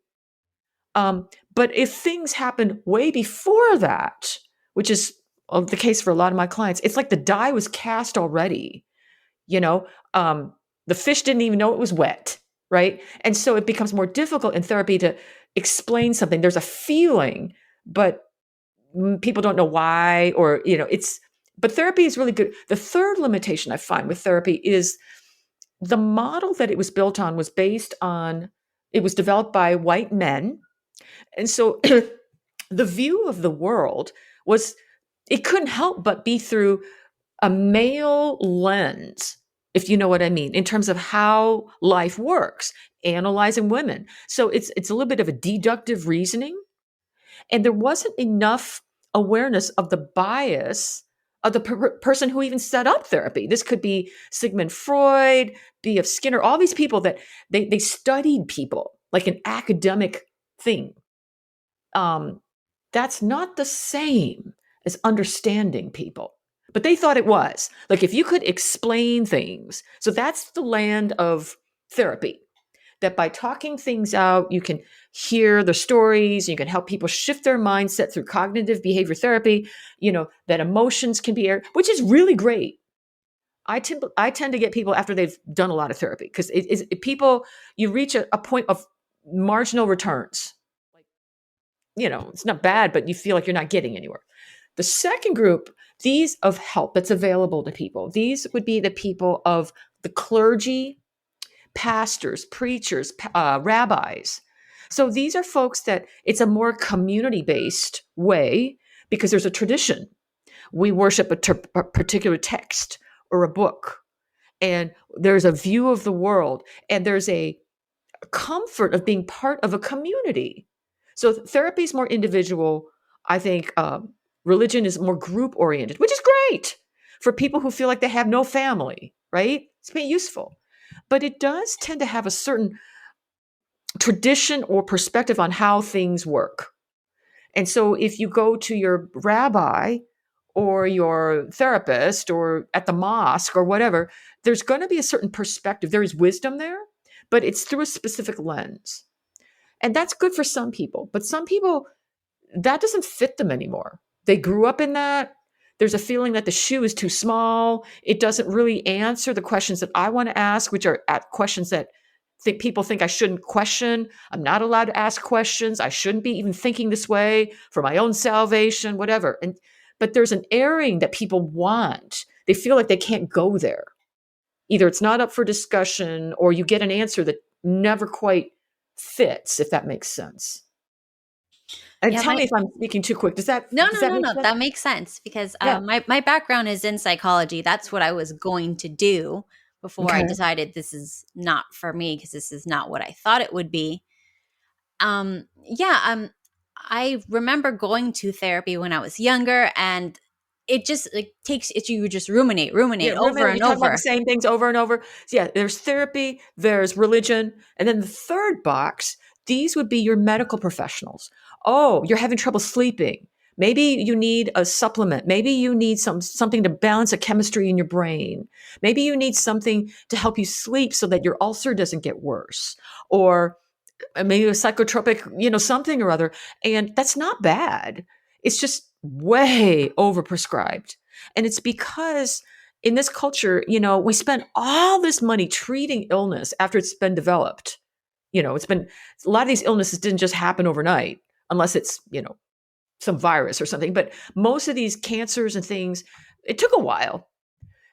But if things happen way before that, which is the case for a lot of my clients, it's like the die was cast already. You know, the fish didn't even know it was wet, right? And so it becomes more difficult in therapy to explain something. There's a feeling, but people don't know why, or but therapy is really good. The third limitation I find with therapy is the model that it was built on was it was developed by white men. And so the view of the world it couldn't help but be through a male lens, if you know what I mean, in terms of how life works, analyzing women. So it's a little bit of a deductive reasoning. And there wasn't enough awareness of the bias of the person who even set up therapy. This could be Sigmund Freud, B.F. Skinner, all these people that they studied people like an academic thing. That's not the same as understanding people. But they thought it was. Like if you could explain things. So that's the land of therapy. That by talking things out, you can hear the stories, you can help people shift their mindset through cognitive behavior therapy, that emotions can be aired, which is really great. I tend to get people after they've done a lot of therapy because you reach a point of marginal returns. Like, it's not bad, but you feel like you're not getting anywhere. The second group, these of help that's available to people, these would be the people of the clergy, pastors, preachers, rabbis. So these are folks that it's a more community-based way because there's a tradition. We worship a particular text, or a book, and there's a view of the world, and there's a comfort of being part of a community. So therapy is more individual. I think religion is more group oriented, which is great for people who feel like they have no family, right? It's been useful. But it does tend to have a certain tradition or perspective on how things work. And so if you go to your rabbi or your therapist or at the mosque or whatever, there's going to be a certain perspective. There is wisdom there, but it's through a specific lens. And that's good for some people, but some people, that doesn't fit them anymore. They grew up in that. There's a feeling that the shoe is too small. It doesn't really answer the questions that I want to ask, which are questions that people think I shouldn't question. I'm not allowed to ask questions. I shouldn't be even thinking this way for my own salvation, whatever. But there's an airing that people want. They feel like they can't go there. Either it's not up for discussion or you get an answer that never quite fits, if that makes sense. And Yeah, tell me if I'm speaking too quick. Does that no, does no, that no, make no. sense? That makes sense because Yeah. my background is in psychology. That's what I was going to do before I Okay. decided this is not for me because this is not what I thought it would be. Yeah, I remember going to therapy when I was younger, and it just like takes it. You just Yeah, ruminate over ruminate. You and talk about the over. same things over and over. So yeah, there's therapy, there's religion, and then the third box, these would be your medical professionals. Oh, you're having trouble sleeping. Maybe you need a supplement. Maybe you need something to balance a chemistry in your brain. Maybe you need something to help you sleep so that your ulcer doesn't get worse. Or maybe a psychotropic, something or other. And that's not bad. It's just way overprescribed. And it's because in this culture, we spend all this money treating illness after it's been developed. It's been a lot of these illnesses didn't just happen overnight, unless it's, some virus or something. But most of these cancers and things, it took a while,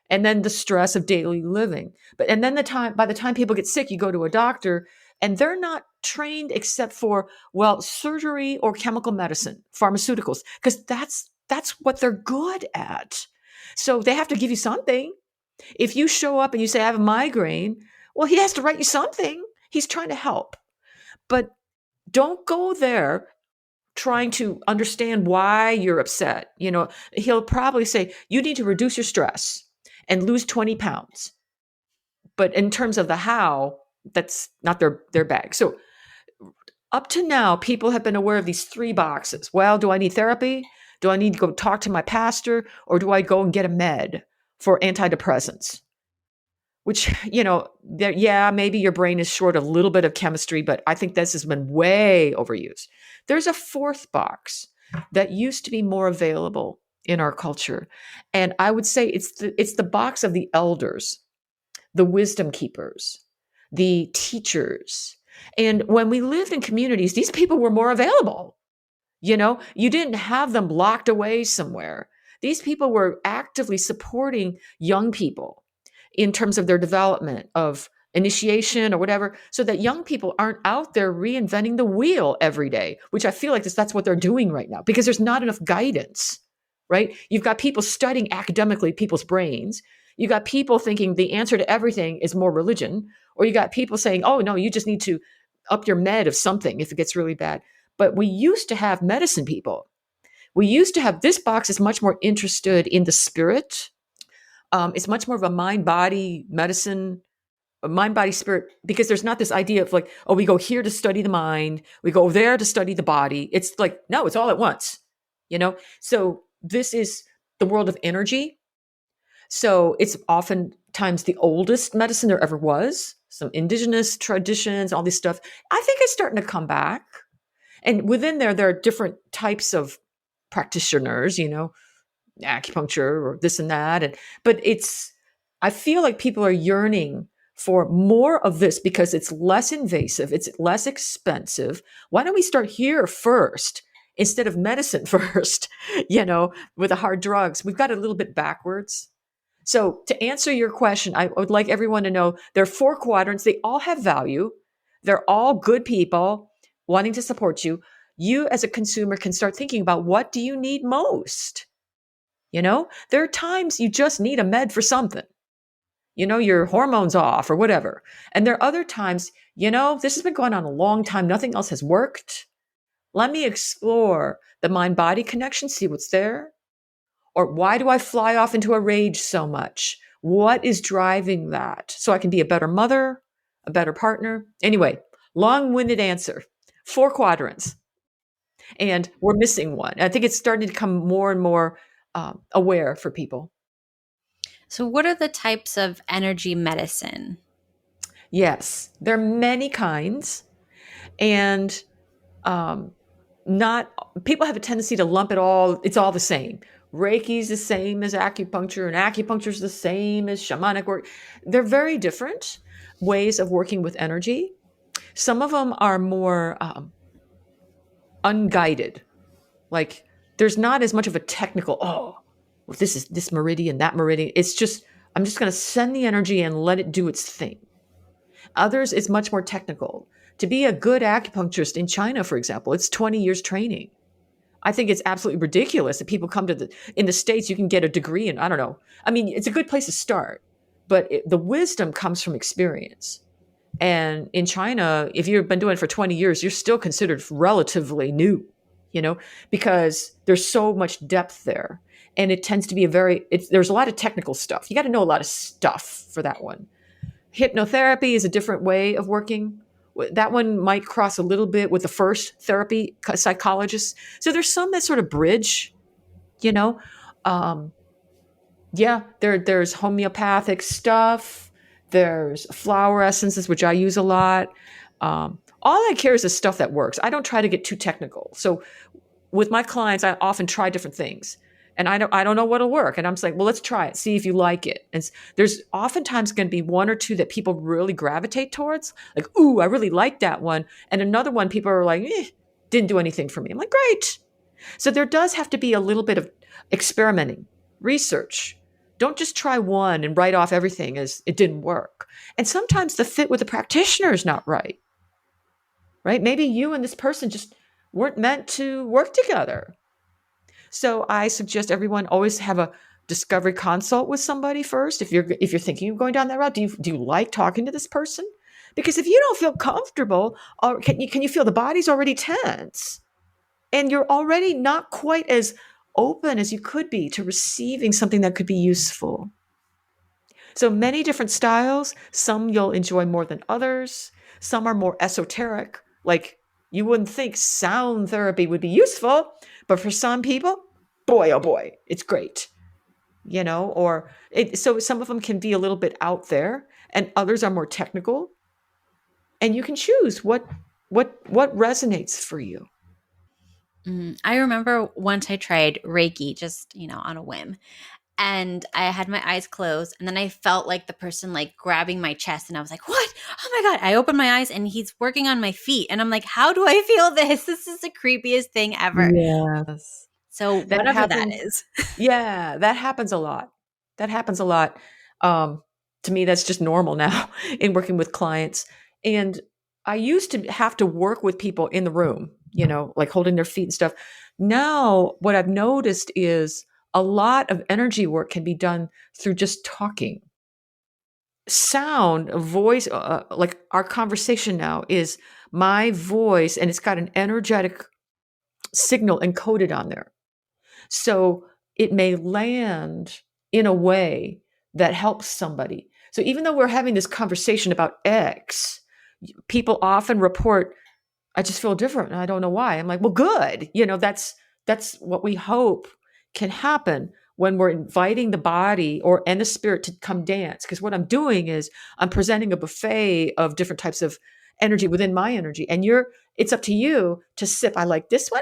and then the stress of daily living. And then by the time people get sick, you go to a doctor and they're not trained except for, well, surgery or chemical medicine, pharmaceuticals, because that's what they're good at. So they have to give you something. If you show up and you say, I have a migraine, well, he has to write you something. He's trying to help. But don't go there trying to understand why you're upset. He'll probably say, you need to reduce your stress and lose 20 pounds. But in terms of the how, that's not their bag. So up to now, people have been aware of these three boxes. Well, do I need therapy? Do I need to go talk to my pastor? Or do I go and get a med for antidepressants? Which, yeah, maybe your brain is short a little bit of chemistry, but I think this has been way overused. There's a fourth box that used to be more available in our culture. And I would say it's the box of the elders, the wisdom keepers, the teachers. And when we lived in communities, these people were more available. You didn't have them locked away somewhere. These people were actively supporting young people in terms of their development of initiation or whatever, so that young people aren't out there reinventing the wheel every day, which I feel like that's what they're doing right now because there's not enough guidance, right? You've got people studying academically people's brains. You got people thinking the answer to everything is more religion, or you got people saying, oh, no, you just need to up your med of something if it gets really bad. But we used to have medicine people. We used to have this box is much more interested in the spirit. It's much more of a mind body medicine, a mind body spirit, because there's not this idea of like, oh, we go here to study the mind, we go there to study the body. It's like, no, it's all at once, So this is the world of energy. So it's oftentimes the oldest medicine there ever was. Some indigenous traditions, all this stuff. I think it's starting to come back. And within there are different types of practitioners, acupuncture or this and that. But I feel like people are yearning for more of this because it's less invasive, it's less expensive. Why don't we start here first instead of medicine first, with the hard drugs? We've got it a little bit backwards. So to answer your question, I would like everyone to know there are 4 quadrants. They all have value. They're all good people wanting to support you. You as a consumer can start thinking about what do you need most? There are times you just need a med for something. Your hormones off or whatever. And there are other times, this has been going on a long time. Nothing else has worked. Let me explore the mind body connection, see what's there. Or why do I fly off into a rage so much? What is driving that? So I can be a better mother, a better partner. Anyway, long winded answer. 4 quadrants. And we're missing one. I think it's starting to become more and more aware for people. So, what are the types of energy medicine? Yes, there are many kinds. And um, not people have a tendency to lump it all. It's all the same. Reiki's the same as acupuncture, and acupuncture's the same as shamanic work. They're very different ways of working with energy. Some of them are more unguided. Like there's not as much of a technical. Oh, well, this is this meridian, that meridian. It's just I'm just going to send the energy and let it do its thing. Others, it's much more technical. To be a good acupuncturist in China, for example, it's 20 years training. I think it's absolutely ridiculous that people come in the States, you can get a degree in, I don't know. I mean, it's a good place to start, but the wisdom comes from experience. And in China, if you've been doing it for 20 years, you're still considered relatively new, because there's so much depth there. And it tends to be there's a lot of technical stuff. You got to know a lot of stuff for that one. Hypnotherapy is a different way of working. That one might cross a little bit with the first therapy psychologist. So there's some that sort of bridge, you know. Yeah, there's homeopathic stuff. There's flower essences, which I use a lot. All I care is the stuff that works. I don't try to get too technical. So with my clients, I often try different things. And I don't know what'll work. And I'm just like, well, let's try it, see if you like it. And there's oftentimes going to be one or two that people really gravitate towards. Like, ooh, I really like that one. And another one, people are like, didn't do anything for me. I'm like, great. So there does have to be a little bit of experimenting, research. Don't just try one and write off everything as it didn't work. And sometimes the fit with the practitioner is not right. Right? Maybe you and this person just weren't meant to work together. So I suggest everyone always have a discovery consult with somebody first. If you're thinking of going down that route, do you like talking to this person? Because if you don't feel comfortable, or can you feel the body's already tense, and you're already not quite as open as you could be to receiving something that could be useful. So many different styles. Some you'll enjoy more than others. Some are more esoteric, like you wouldn't think sound therapy would be useful, but for some people, boy, oh boy, it's great. So some of them can be a little bit out there and others are more technical. And you can choose what resonates for you. I remember once I tried Reiki just, on a whim. And I had my eyes closed and then I felt like the person like grabbing my chest and I was like, "What? Oh my god." I opened my eyes and he's working on my feet and I'm like, "How do I feel this? This is the creepiest thing ever." Yes. So That whatever that happens. is. Yeah, that happens a lot. That happens a lot. To me, that's just normal now in working with clients. And I used to have to work with people in the room, like holding their feet and stuff. Now, what I've noticed is a lot of energy work can be done through just talking. Sound, voice, like our conversation now is my voice, and it's got an energetic signal encoded on there. So it may land in a way that helps somebody. So even though we're having this conversation about X, people often report, I just feel different and I don't know why. I'm like, well, good. That's what we hope can happen when we're inviting the body and the spirit to come dance. Because what I'm doing is I'm presenting a buffet of different types of energy within my energy. And it's up to you to sip. I like this one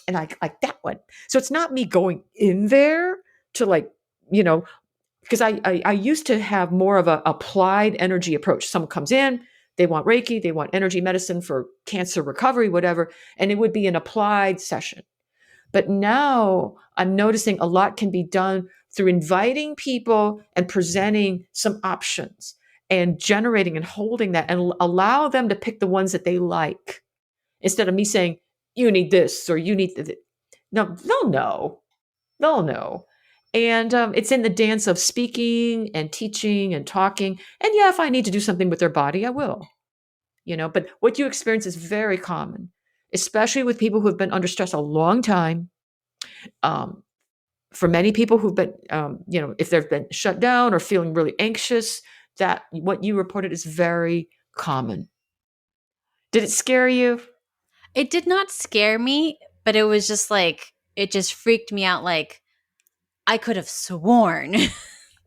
and I like that one. So it's not me going in there to because I used to have more of a applied energy approach. Someone comes in, they want Reiki, they want energy medicine for cancer recovery, whatever, and it would be an applied session. But now I'm noticing a lot can be done through inviting people and presenting some options and generating and holding that and allow them to pick the ones that they like instead of me saying, you need this or you need no, they'll know. They'll know. And it's in the dance of speaking and teaching and talking. And yeah, if I need to do something with their body, I will, but what you experience is very common, especially with people who have been under stress a long time. Um, for many people who've been, if they've been shut down or feeling really anxious, that what you reported is very common. Did it scare you? It did not scare me, but it was just like, it just freaked me out. Like, I could have sworn.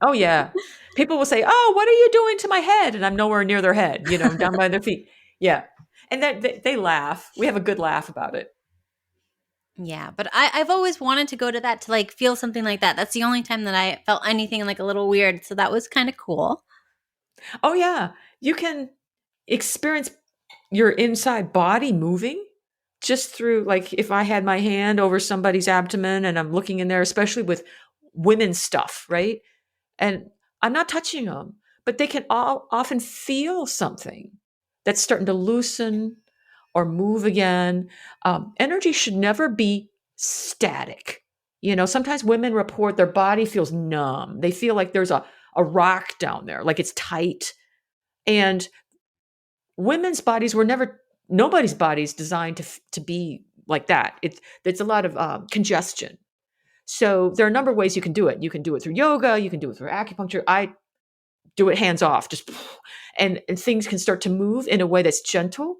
Oh, yeah. People will say, "Oh, what are you doing to my head?" And I'm nowhere near their head, down by their feet. Yeah. And then they laugh. We have a good laugh about it. Yeah, but I've always wanted to go to that, to like feel something like that. That's the only time that I felt anything like a little weird. So that was kind of cool. Oh, yeah. You can experience your inside body moving just through, like, if I had my hand over somebody's abdomen and I'm looking in there, especially with women's stuff, right? And I'm not touching them, but they can all often feel something that's starting to loosen or move again. Energy should never be static. Sometimes women report their body feels numb. They feel like there's a rock down there, like it's tight. And women's bodies were never, nobody's body is designed to be like that. It's a lot of congestion. So there are a number of ways you can do it. You can do it through yoga. You can do it through acupuncture. I do it hands off, just and things can start to move in a way that's gentle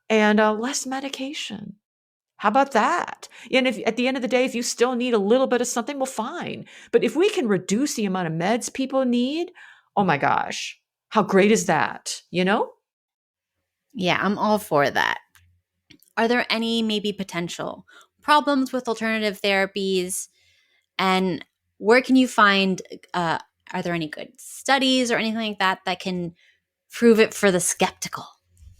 and less medication. How about that? And if at the end of the day, if you still need a little bit of something, well, fine. But if we can reduce the amount of meds people need, oh my gosh, how great is that? Yeah, I'm all for that. Are there any maybe potential problems with alternative therapies? And where can you find, uh, are there any good studies or anything like that that can prove it for the skeptical?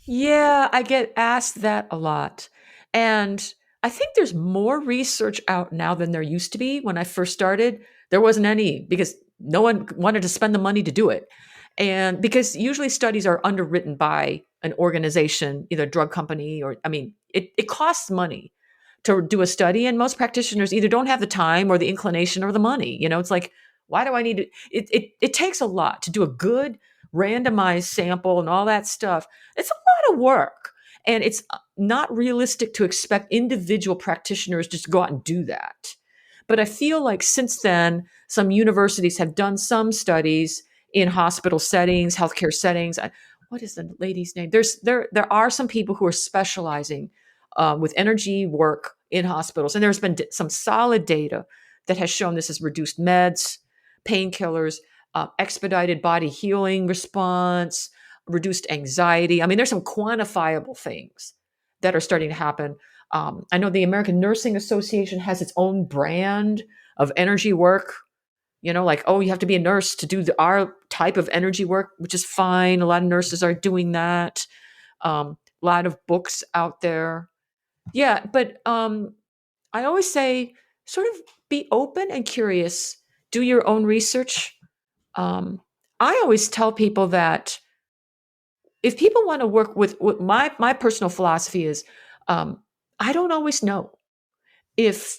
Yeah, I get asked that a lot. And I think there's more research out now than there used to be. When I first started, there wasn't any because no one wanted to spend the money to do it. And because usually studies are underwritten by an organization, either a drug company or, I mean, it costs money to do a study. And most practitioners either don't have the time or the inclination or the money. It's like, why do I need to? It takes a lot to do a good randomized sample and all that stuff. It's a lot of work. And it's not realistic to expect individual practitioners just to go out and do that. But I feel like since then, some universities have done some studies in hospital settings, healthcare settings. What is the lady's name? There are some people who are specializing with energy work in hospitals, and there's been some solid data that has shown this has reduced meds, painkillers, expedited body healing response, reduced anxiety. I mean, there's some quantifiable things that are starting to happen. I know the American Nursing Association has its own brand of energy work. Like, oh, you have to be a nurse to do our type of energy work, which is fine. A lot of nurses are doing that. A lot of books out there. Yeah, but I always say sort of be open and curious. Do your own research. I always tell people that if people want to work with my personal philosophy is, I don't always know if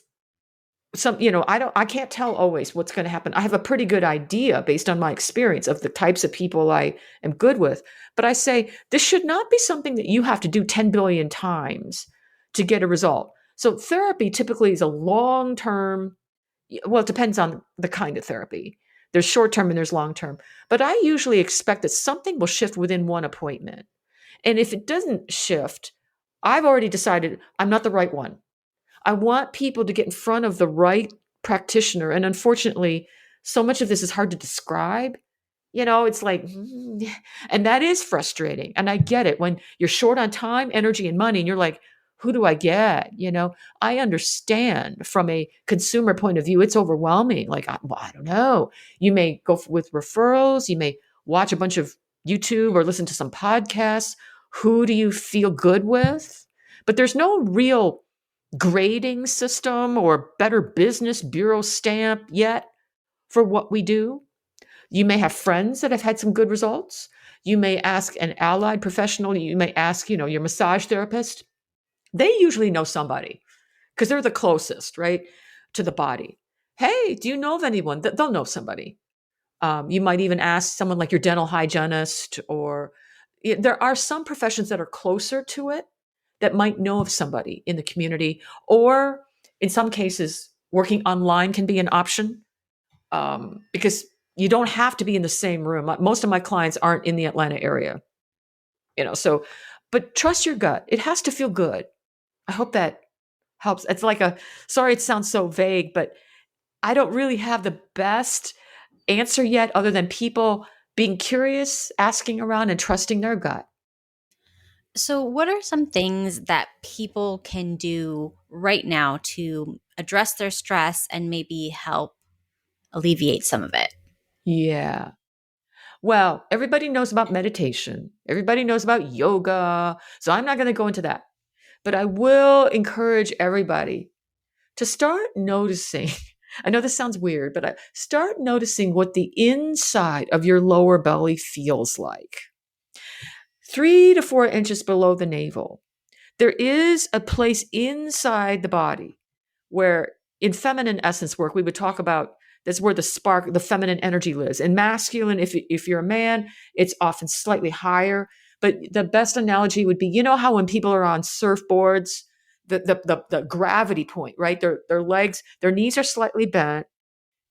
I can't tell always what's going to happen. I have a pretty good idea based on my experience of the types of people I am good with. But I say this should not be something that you have to do 10 billion times to get a result. So therapy typically is a long-term, well, it depends on the kind of therapy. There's short-term and there's long-term. But I usually expect that something will shift within one appointment. And if it doesn't shift, I've already decided I'm not the right one. I want people to get in front of the right practitioner. And unfortunately, so much of this is hard to describe. It's like, and that is frustrating. And I get it when you're short on time, energy, and money, and you're like, who do I get? I understand from a consumer point of view, it's overwhelming. Like, well, I don't know. You may go with referrals, you may watch a bunch of YouTube or listen to some podcasts. Who do you feel good with? But there's no real grading system or better business bureau stamp yet for what we do. You may have friends that have had some good results. You may ask an allied professional. You may ask, your massage therapist. They usually know somebody because they're the closest, right, to the body. Hey, do you know of anyone? They'll know somebody. You might even ask someone like your dental hygienist, or there are some professions that are closer to it that might know of somebody in the community, or in some cases, working online can be an option, because you don't have to be in the same room. Most of my clients aren't in the Atlanta area, so, but trust your gut. It has to feel good. I hope that helps. It's like sorry, it sounds so vague, but I don't really have the best answer yet other than people being curious, asking around, and trusting their gut. So, what are some things that people can do right now to address their stress and maybe help alleviate some of it? Yeah. Well, everybody knows about meditation. Everybody knows about yoga. So I'm not going to go into that. But I will encourage everybody to start noticing. I know this sounds weird, but start noticing what the inside of your lower belly feels like. 3 to 4 inches below the navel. There is a place inside the body where, in feminine essence work, we would talk about that's where the spark, the feminine energy lives. In masculine, if you're a man, it's often slightly higher. But the best analogy would be, how when people are on surfboards, the gravity point, right? Their legs, their knees are slightly bent,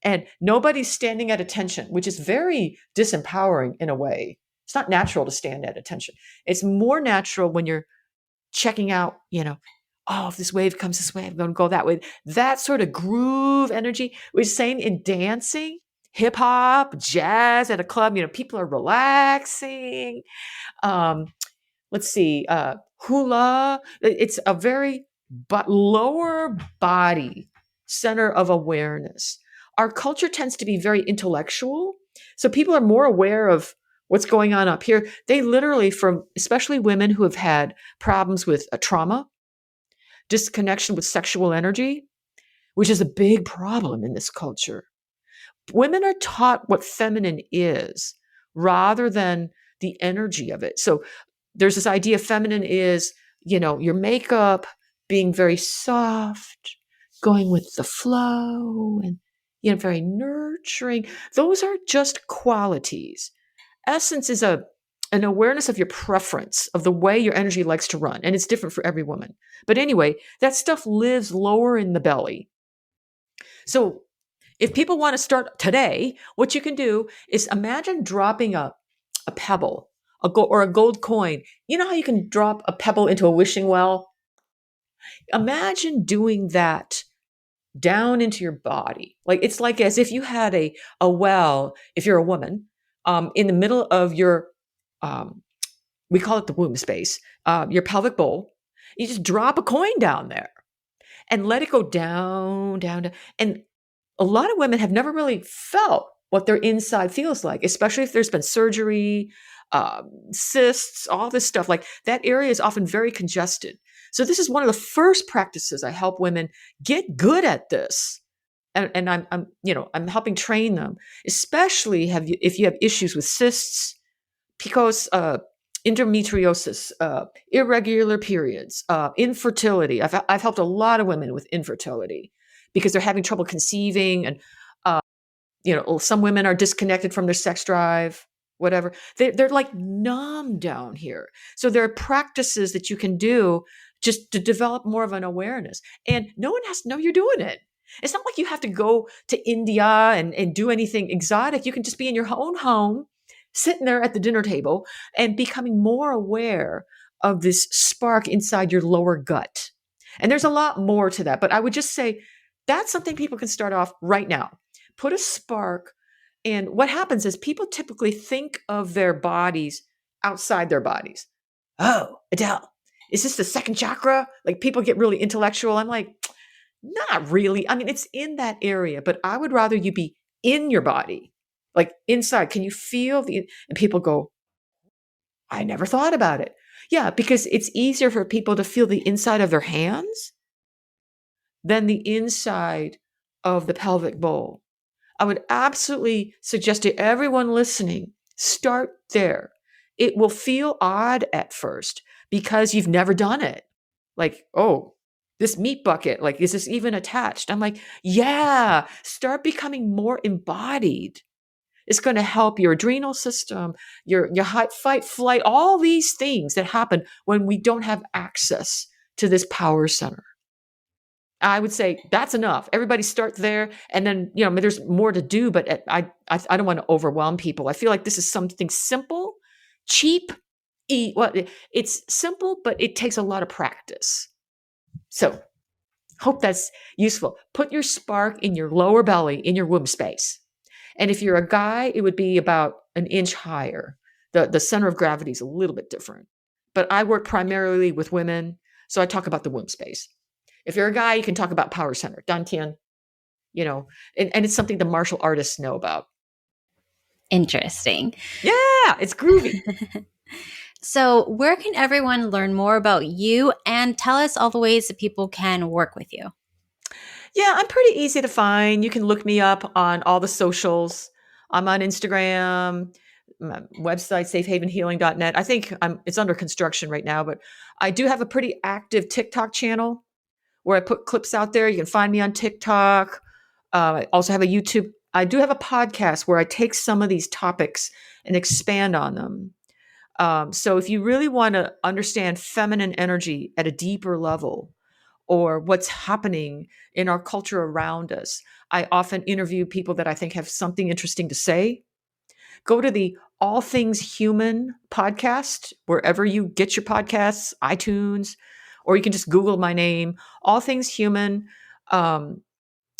and nobody's standing at attention, which is very disempowering in a way. It's not natural to stand at attention. It's more natural when you're checking out, oh, if this wave comes this way, I'm going to go that way. That sort of groove energy. We're saying in dancing, hip hop, jazz at a club, people are relaxing. Um, let's see, hula. It's a very lower body center of awareness. Our culture tends to be very intellectual. So people are more aware of what's going on up here. They literally, from especially women who have had problems with a trauma, disconnection with sexual energy, which is a big problem in this culture. Women are taught what feminine is rather than the energy of it. So there's this idea feminine is, your makeup being very soft, going with the flow, and, very nurturing. Those are just qualities. Essence is an awareness of your preference, of the way your energy likes to run. And it's different for every woman. But anyway, that stuff lives lower in the belly. So if people want to start today, what you can do is imagine dropping a pebble, or a gold coin. You know how you can drop a pebble into a wishing well? Imagine doing that down into your body. Like it's like as if you had a well, if you're a woman, in the middle of your, um, we call it the womb space, your pelvic bowl. You just drop a coin down there and let it go down, down, down. And a lot of women have never really felt what their inside feels like, especially if there's been surgery, cysts, all this stuff. Like that area is often very congested. So this is one of the first practices I help women get good at this. And I'm helping train them, especially if you have issues with cysts, because endometriosis, irregular periods, infertility. I've helped a lot of women with infertility because they're having trouble conceiving, and some women are disconnected from their sex drive, whatever. They're like numb down here. So there are practices that you can do just to develop more of an awareness, and no one has to know you're doing it. It's not like you have to go to India and do anything exotic. You can just be in your own home, sitting there at the dinner table and becoming more aware of this spark inside your lower gut. And there's a lot more to that, but I would just say that's something people can start off right now. Put a spark. And what happens is people typically think of their bodies outside their bodies. Oh, Adele, is this the second chakra? Like people get really intellectual. I'm like, not really. I mean, it's in that area, but I would rather you be in your body, like inside. Can you feel and people go, I never thought about it. Yeah, because it's easier for people to feel the inside of their hands than the inside of the pelvic bowl. I would absolutely suggest to everyone listening, start there. It will feel odd at first because you've never done it. Like, oh, this meat bucket, like, is this even attached? I'm like, yeah, start becoming more embodied. It's going to help your adrenal system, your fight, flight, all these things that happen when we don't have access to this power center. I would say that's enough. Everybody start there, and then there's more to do. But I don't want to overwhelm people. I feel like this is something simple, cheap. Well, it's simple, but it takes a lot of practice. So hope that's useful. Put your spark in your lower belly, in your womb space. And if you're a guy, it would be about an inch higher. The center of gravity is a little bit different. But I work primarily with women, so I talk about the womb space. If you're a guy, you can talk about power center, dantian, and it's something the martial artists know about. Interesting. Yeah, it's groovy. So, where can everyone learn more about you and tell us all the ways that people can work with you? Yeah, I'm pretty easy to find. You can look me up on all the socials. I'm on Instagram, my website, safehavenhealing.net. I think it's under construction right now, but I do have a pretty active TikTok channel where I put clips out there. You can find me on TikTok. I also have a YouTube. I do have a podcast where I take some of these topics and expand on them. So if you really want to understand feminine energy at a deeper level, or what's happening in our culture around us, I often interview people that I think have something interesting to say. Go to the All Things Human podcast, wherever you get your podcasts, iTunes, or you can just Google my name, All Things Human. And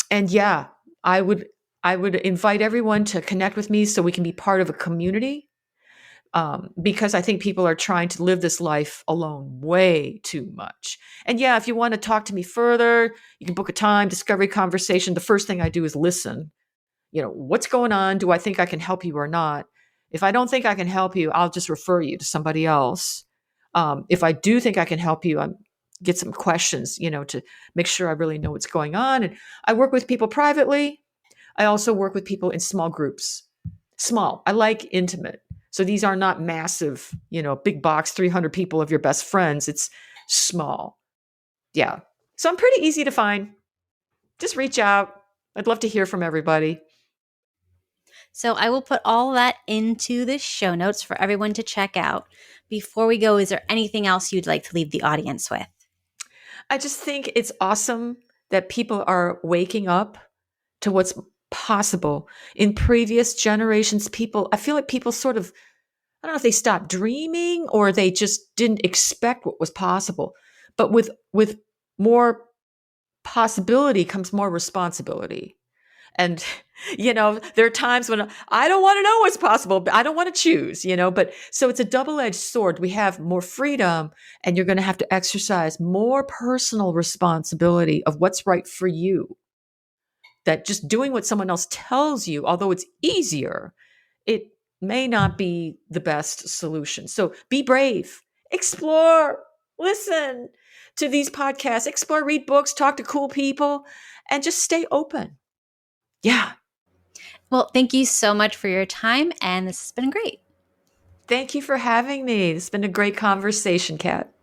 yeah, I would invite everyone to connect with me so we can be part of a community. Because I think people are trying to live this life alone way too much. And yeah, if you want to talk to me further, you can book a time, discovery conversation. The first thing I do is listen. What's going on? Do I think I can help you or not? If I don't think I can help you, I'll just refer you to somebody else. If I do think I can help you, I'm get some questions, to make sure I really know what's going on. And I work with people privately. I also work with people in small groups. Small. I like intimate. So these are not massive, big box, 300 people of your best friends. It's small. Yeah. So I'm pretty easy to find. Just reach out. I'd love to hear from everybody. So I will put all that into the show notes for everyone to check out. Before we go, is there anything else you'd like to leave the audience with? I just think it's awesome that people are waking up to what's possible. In previous generations, I feel like people sort of, I don't know if they stopped dreaming or they just didn't expect what was possible. But with more possibility comes more responsibility. And, there are times when I don't want to know what's possible, but I don't want to choose, but so it's a double-edged sword. We have more freedom, and you're going to have to exercise more personal responsibility of what's right for you. That just doing what someone else tells you, although it's easier, it may not be the best solution. So be brave, explore, listen to these podcasts, explore, read books, talk to cool people, and just stay open. Yeah. Well, thank you so much for your time, and this has been great. Thank you for having me. It's been a great conversation, Kat.